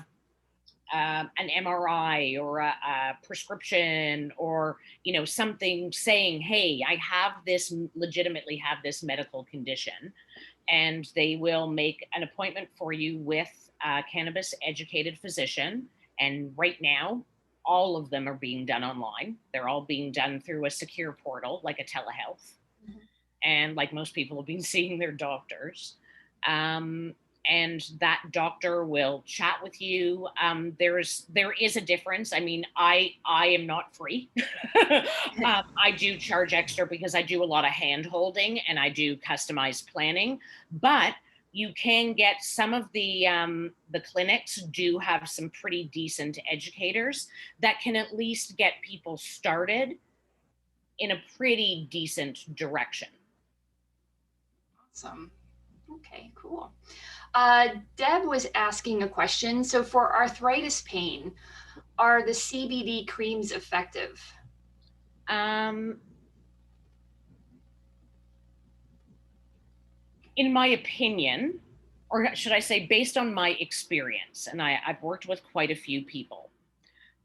an MRI or a prescription, or something saying, hey, I have this, legitimately have this medical condition, and they will make an appointment for you with a cannabis educated physician. And right now, all of them are being done online. They're all being done through a secure portal, like a telehealth. Mm-hmm. And like most people have been seeing their doctors. And that doctor will chat with you. There is a difference. I mean, I am not free. I do charge extra because I do a lot of hand holding and I do customized planning. But you can get some of the clinics do have some pretty decent educators that can at least get people started in a pretty decent direction. Awesome. Okay, cool. Deb was asking a question. So for arthritis pain, are the CBD creams effective? In my opinion, or should I say based on my experience, and I've worked with quite a few people,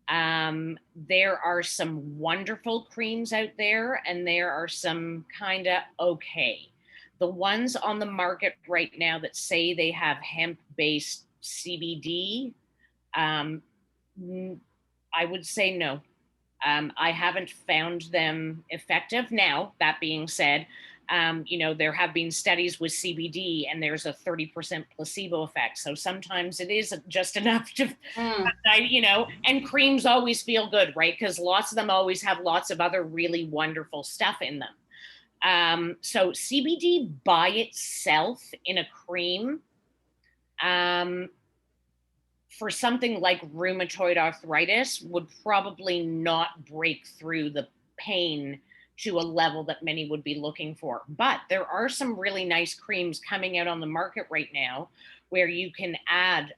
there are some wonderful creams out there, and there are some kind of okay. The ones on the market right now that say they have hemp-based CBD, I would say no. I haven't found them effective. Now, that being said, there have been studies with CBD and there's a 30% placebo effect. So sometimes it is just enough to, and creams always feel good, right? Because lots of them always have lots of other really wonderful stuff in them. So CBD by itself in a cream, for something like rheumatoid arthritis, would probably not break through the pain to a level that many would be looking for. But there are some really nice creams coming out on the market right now where you can add,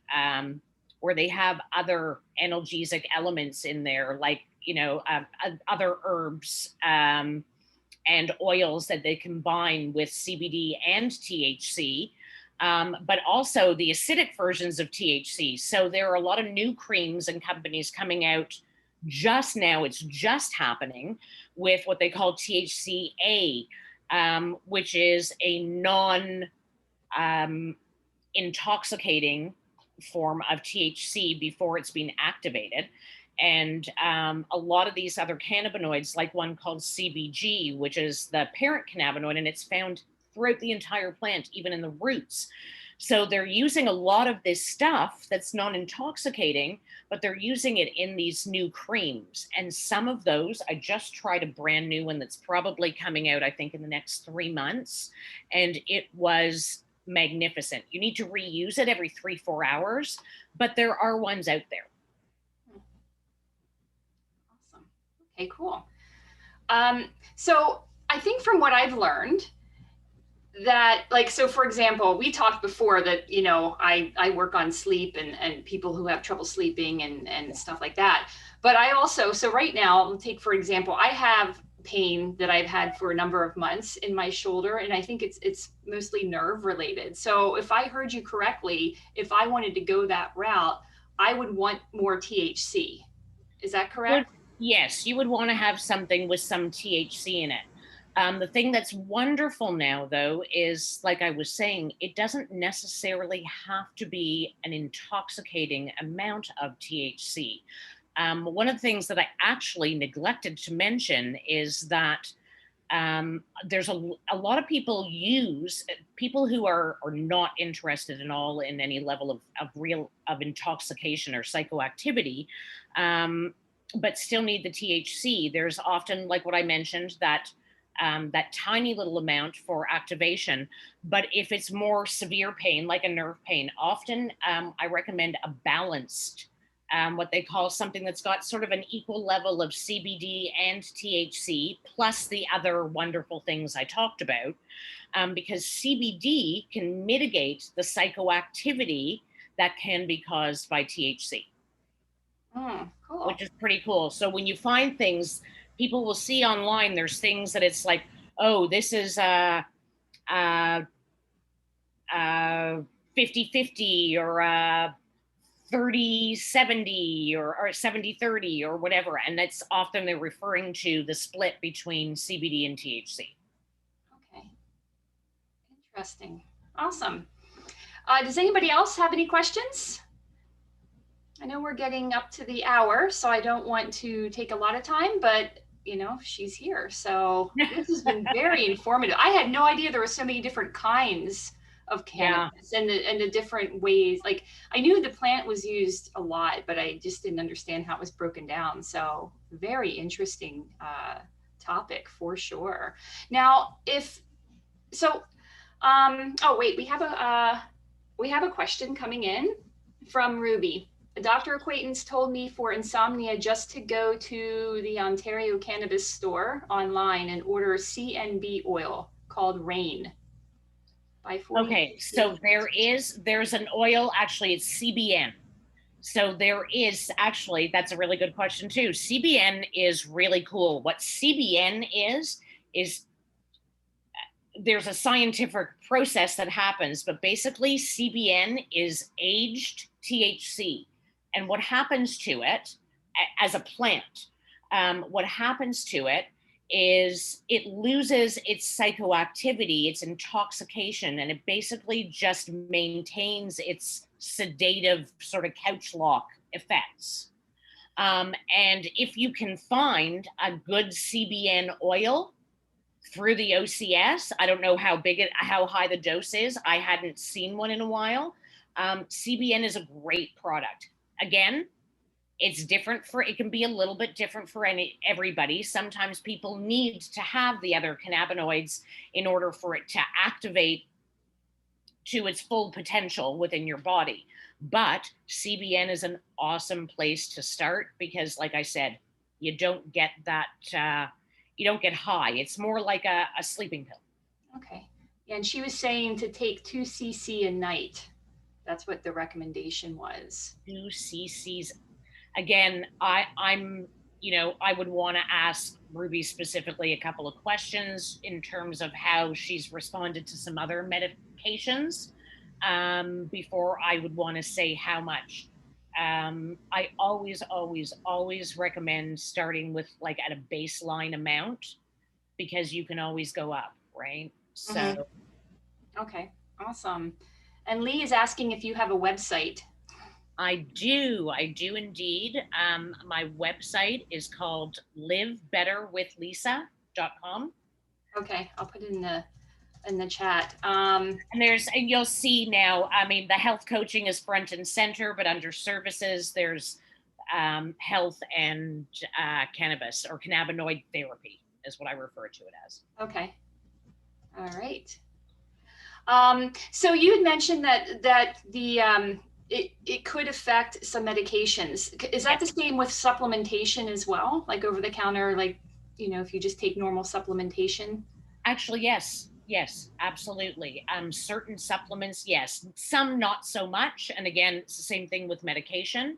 where they have other analgesic elements in there, like, other herbs and oils that they combine with CBD and THC. But also the acidic versions of THC. So there are a lot of new creams and companies coming out just now. It's just happening with what they call THCA, which is a non-intoxicating form of THC before it's been activated. And a lot of these other cannabinoids, like one called CBG, which is the parent cannabinoid, and it's found throughout the entire plant, even in the roots. So they're using a lot of this stuff that's non-intoxicating, but they're using it in these new creams. And some of those, I just tried a brand new one that's probably coming out, I think, in the next 3 months. And it was magnificent. You need to reuse it every 3-4 hours, but there are ones out there. Awesome. Okay, cool. So I think from what I've learned, that, like, so for example, we talked before that, I work on sleep and people who have trouble sleeping and stuff like that. But I also, so right now, take for example, I have pain that I've had for a number of months in my shoulder, and I think it's mostly nerve related. So if I heard you correctly, if I wanted to go that route, I would want more THC. Is that correct? Yes, you would want to have something with some THC in it. The thing that's wonderful now, though, is, like I was saying, it doesn't necessarily have to be an intoxicating amount of THC. One of the things that I actually neglected to mention is that There's a lot of people who are not interested at all in any level of intoxication or psychoactivity, but still need the THC. There's often, like what I mentioned, that tiny little amount for activation. But if it's more severe pain, like a nerve pain, often I recommend a balanced, what they call something that's got sort of an equal level of CBD and THC, plus the other wonderful things I talked about, because CBD can mitigate the psychoactivity that can be caused by THC. Cool. Which is pretty cool. So when you find things, people will see online, there's things that it's like, oh, this is a 50-50 or a 30-70 or 70-30 or whatever. And that's often they're referring to the split between CBD and THC. Okay. Interesting. Awesome. Does anybody else have any questions? I know we're getting up to the hour, so I don't want to take a lot of time, but you know, she's here. So this has been very informative. I had no idea there were so many different kinds of cannabis and the different ways. Like I knew the plant was used a lot, but I just didn't understand how it was broken down. So very interesting topic for sure. Now, oh wait, we have a question coming in from Ruby. A doctor acquaintance told me for insomnia just to go to the Ontario Cannabis store online and order CNB oil called Rain. Okay, so there's an oil, actually it's CBN. So there is actually, that's a really good question too. CBN is really cool. What CBN is there's a scientific process that happens, but basically CBN is aged THC. And what happens to it as a plant, what happens to it is it loses its psychoactivity, its intoxication, and it basically just maintains its sedative sort of couch lock effects. And if you can find a good CBN oil through the OCS, I don't know how high the dose is. I hadn't seen one in a while. CBN is a great product. Again, it can be a little bit different for everybody. Sometimes people need to have the other cannabinoids in order for it to activate to its full potential within your body. But CBN is an awesome place to start because, like I said, you don't get that, you don't get high. It's more like a sleeping pill. Okay. And she was saying to take 2 cc a night. That's what the recommendation was. 2 cc's. Again, I'm, I would want to ask Ruby specifically a couple of questions in terms of how she's responded to some other medications before I would want to say how much. I always recommend starting with like at a baseline amount because you can always go up, right? So. Mm-hmm. Okay, awesome. And Lee is asking if you have a website. I do indeed. My website is called livebetterwithlisa.com. Okay, I'll put it in the chat. And you'll see now, I mean, the health coaching is front and center, but under services, there's health and cannabis or cannabinoid therapy is what I refer to it as. Okay. All right. So you had mentioned that the it could affect some medications. Is that the same with supplementation as well? Like over the counter, like, if you just take normal supplementation? Actually, yes, absolutely. Certain supplements, yes. Some not so much. And again, it's the same thing with medication.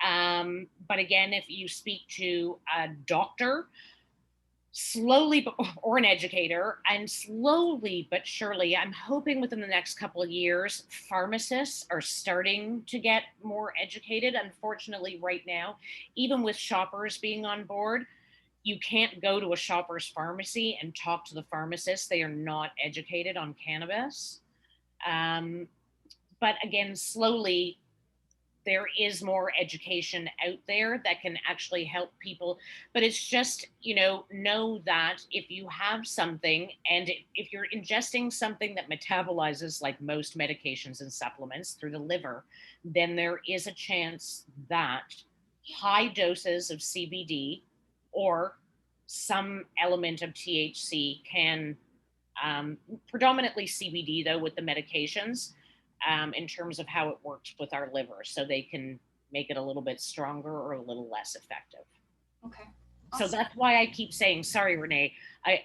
But again, if you speak to a doctor, or an educator, and slowly but surely, I'm hoping within the next couple of years, pharmacists are starting to get more educated. Unfortunately, right now, even with shoppers being on board, you can't go to a shopper's pharmacy and talk to the pharmacist. They are not educated on cannabis. But again, slowly, there is more education out there that can actually help people. But it's just, know that if you have something, and if you're ingesting something that metabolizes like most medications and supplements through the liver, then there is a chance that high doses of CBD or some element of THC can, predominantly CBD though, with the medications, in terms of how it works with our liver. So they can make it a little bit stronger or a little less effective. Okay. So Awesome. that's why I keep saying, sorry, Renee,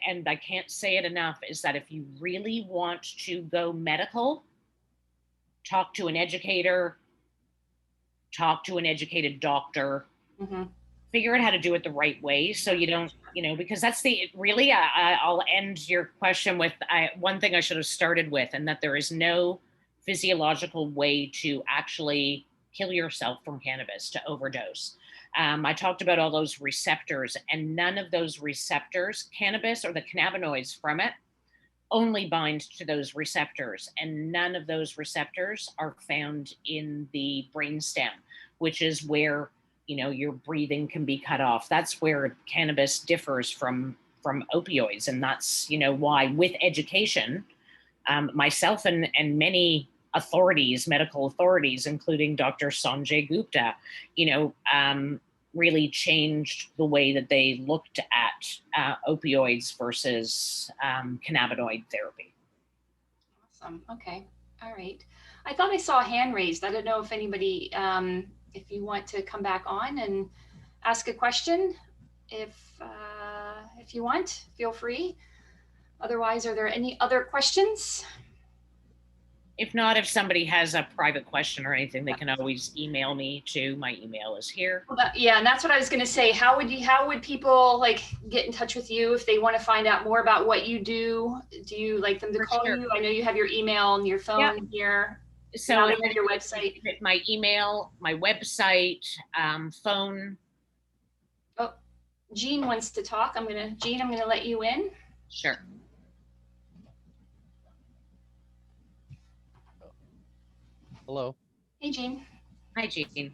and I can't say it enough, is that if you really want to go medical, talk to an educator, talk to an educated doctor, Mm-hmm. figure out how to do it the right way so you don't, because that's the really, I'll end your question with one thing I should have started with, and that there is no physiological way to actually kill yourself from cannabis, to overdose. I talked about all those receptors, and none of those receptors, cannabis or the cannabinoids from it, only bind to those receptors, and none of those receptors are found in the brainstem, which is where your breathing can be cut off. That's where cannabis differs from opioids, and that's why, with education, myself and many authorities, medical authorities, including Dr. Sanjay Gupta, really changed the way that they looked at opioids versus cannabinoid therapy. Awesome. Okay. All right. I thought I saw a hand raised. I don't know if anybody, if you want to come back on and ask a question, if you want, feel free. Otherwise, are there any other questions? If not, if somebody has a private question or anything, they can always email me too. My email is here. Well, yeah, and that's what I was going to say. How would people like get in touch with you if they want to find out more about what you do? Do you like them to call you? I know you have your email and your phone here. So your website. My email, my website, phone. Oh, Jean wants to talk. Jean, I'm gonna let you in. Sure. Hello. Hey, Jean. Hi, Jean.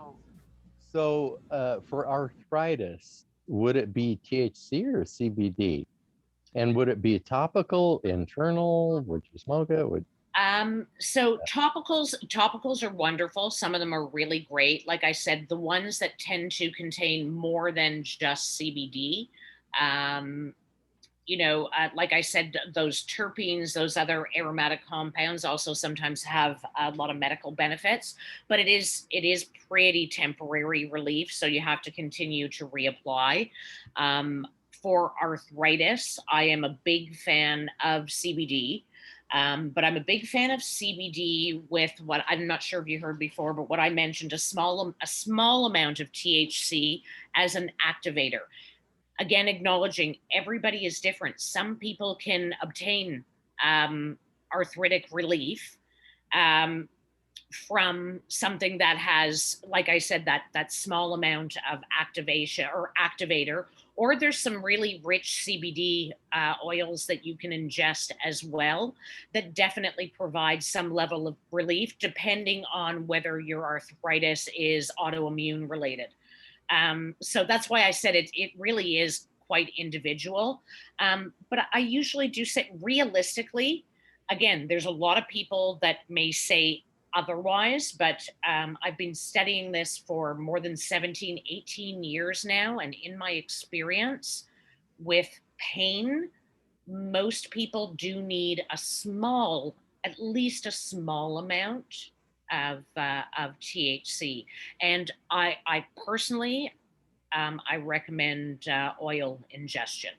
So for arthritis, would it be THC or CBD? And would it be topical, internal? Would you smoke it? So topicals are wonderful. Some of them are really great. Like I said, the ones that tend to contain more than just CBD, like I said, those terpenes, those other aromatic compounds also sometimes have a lot of medical benefits, but it is pretty temporary relief. So you have to continue to reapply. For arthritis, I am a big fan of CBD. But I'm a big fan of CBD with what I'm not sure if you heard before, but what I mentioned, a small amount of THC as an activator. Again, acknowledging everybody is different. Some people can obtain arthritic relief from something that has, like I said, that small amount of activation or activator, or there's some really rich CBD oils that you can ingest as well that definitely provide some level of relief, depending on whether your arthritis is autoimmune related. So that's why I said it really is quite individual. But I usually do say, realistically, again, there's a lot of people that may say otherwise, but I've been studying this for more than 17, 18 years now. And in my experience with pain, most people do need at least a small amount of THC. And I personally, I recommend oil ingestion.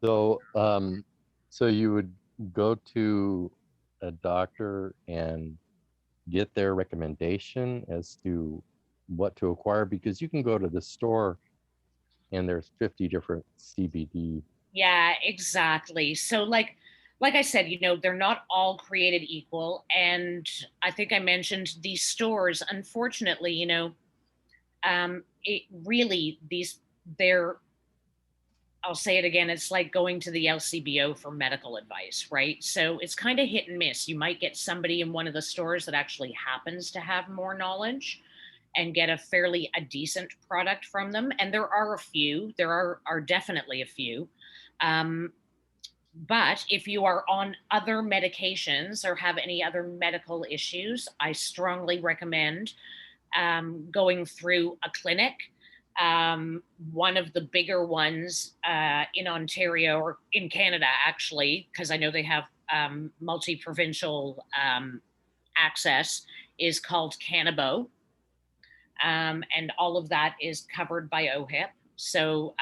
So, so you would go to a doctor and get their recommendation as to what to acquire, because you can go to the store and there's 50 different CBD. Yeah, exactly. So like I said, they're not all created equal. And I think I mentioned these stores, unfortunately, it really, they're I'll say it again, it's like going to the LCBO for medical advice, right? So it's kind of hit and miss. You might get somebody in one of the stores that actually happens to have more knowledge and get a decent product from them. And there are a few, there are definitely a few. Um, but if you are on other medications or have any other medical issues, I strongly recommend going through a clinic. One of the bigger ones in Ontario or in Canada, actually, because I know they have multi provincial access, is called Cannabis. And all of that is covered by OHIP. So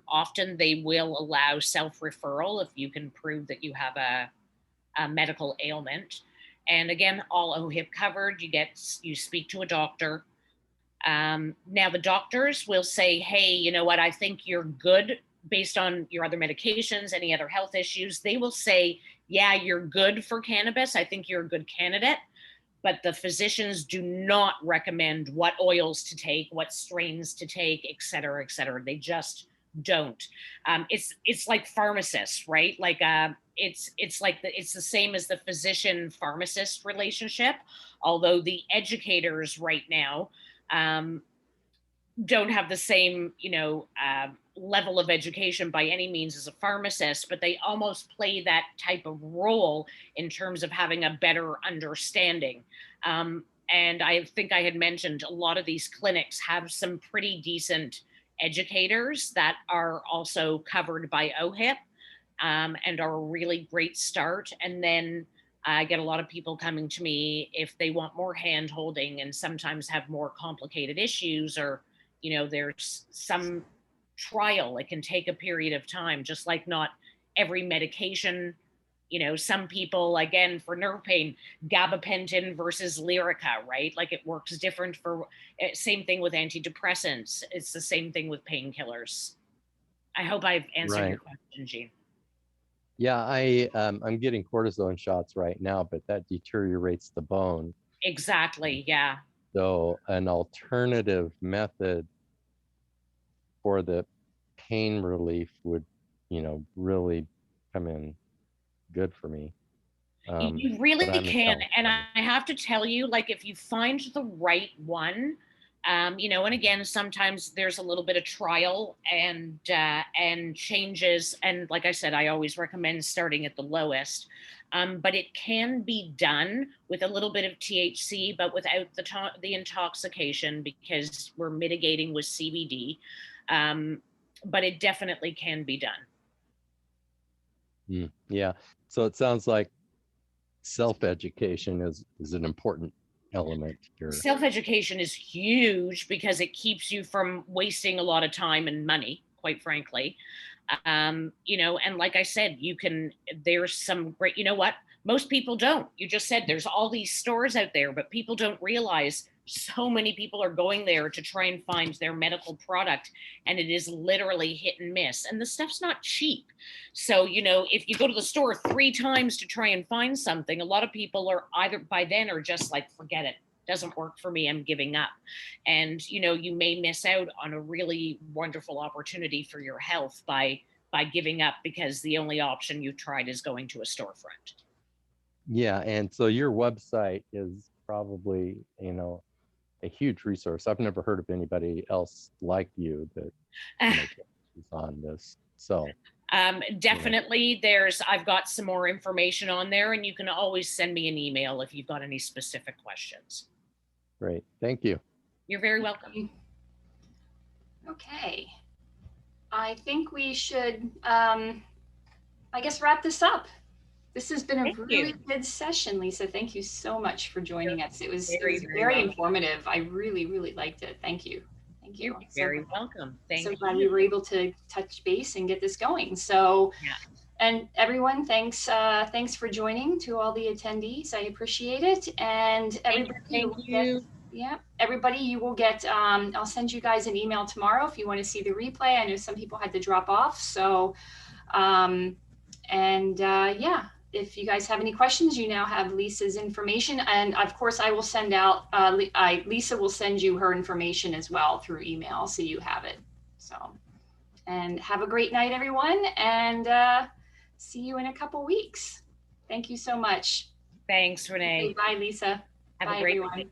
often they will allow self referral if you can prove that you have a medical ailment. And again, all OHIP covered. You speak to a doctor. Now the doctors will say, hey, you know what, I think you're good based on your other medications, any other health issues. They will say, yeah, you're good for cannabis. I think you're a good candidate. But the physicians do not recommend what oils to take, what strains to take, et cetera, et cetera. They just don't. It's like pharmacists, right? Like it's the same as the physician pharmacist relationship, although the educators right now don't have the same, level of education by any means as a pharmacist, but they almost play that type of role in terms of having a better understanding. And I think I had mentioned a lot of these clinics have some pretty decent educators that are also covered by OHIP and are a really great start. And then I get a lot of people coming to me if they want more hand holding and sometimes have more complicated issues, or, there's some trial. It can take a period of time, just like not every medication. Some people, again, for nerve pain, gabapentin versus Lyrica, right? Like it works different for, same thing with antidepressants. It's the same thing with painkillers. I hope I've answered your Right. question, Jean. Yeah, I'm getting cortisone shots right now, but that deteriorates the bone. Exactly. Yeah. So an alternative method for the pain relief would, really come in good for me. You But really I'm in can. And California. I have to tell you, like, if you find the right one, and again, sometimes there's a little bit of trial and changes. And like I said, I always recommend starting at the lowest. But it can be done with a little bit of THC, but without the intoxication, because we're mitigating with CBD. But it definitely can be done. Yeah. So it sounds like self-education is an important element here. Self-education is huge because it keeps you from wasting a lot of time and money, quite frankly. And like I said, there's some great, you know what? Most people don't. You just said there's all these stores out there, but people don't realize so many people are going there to try and find their medical product, and it is literally hit and miss. And the stuff's not cheap. So, if you go to the store 3 times to try and find something, a lot of people are either by then are just like, forget it. Doesn't work for me. I'm giving up. And, you may miss out on a really wonderful opportunity for your health by giving up because the only option you've tried is going to a storefront. Yeah, and so your website is probably, a huge resource. I've never heard of anybody else like you that is on this. So Definitely I've got some more information on there, and you can always send me an email if you've got any specific questions. Great. Thank you. You're very welcome. Okay. I think we should, wrap this up. This has been a really good session, Lisa. Thank you so much for joining us. It was very informative. I really, really liked it. Thank you. Thank you. You're very welcome. Thank you. So glad we were able to touch base and get this going. So, and everyone, thanks for joining. To all the attendees, I appreciate it. And everybody, thank you. Everybody, you will get, I'll send you guys an email tomorrow if you want to see the replay. I know some people had to drop off. So, if you guys have any questions, you now have Lisa's information. And of course, I will send out, Lisa will send you her information as well through email, so you have it. So, And have a great night, everyone. And see you in a couple weeks. Thank you so much. Thanks, Renee. Okay, bye, Lisa. Have Bye, a great everyone. night.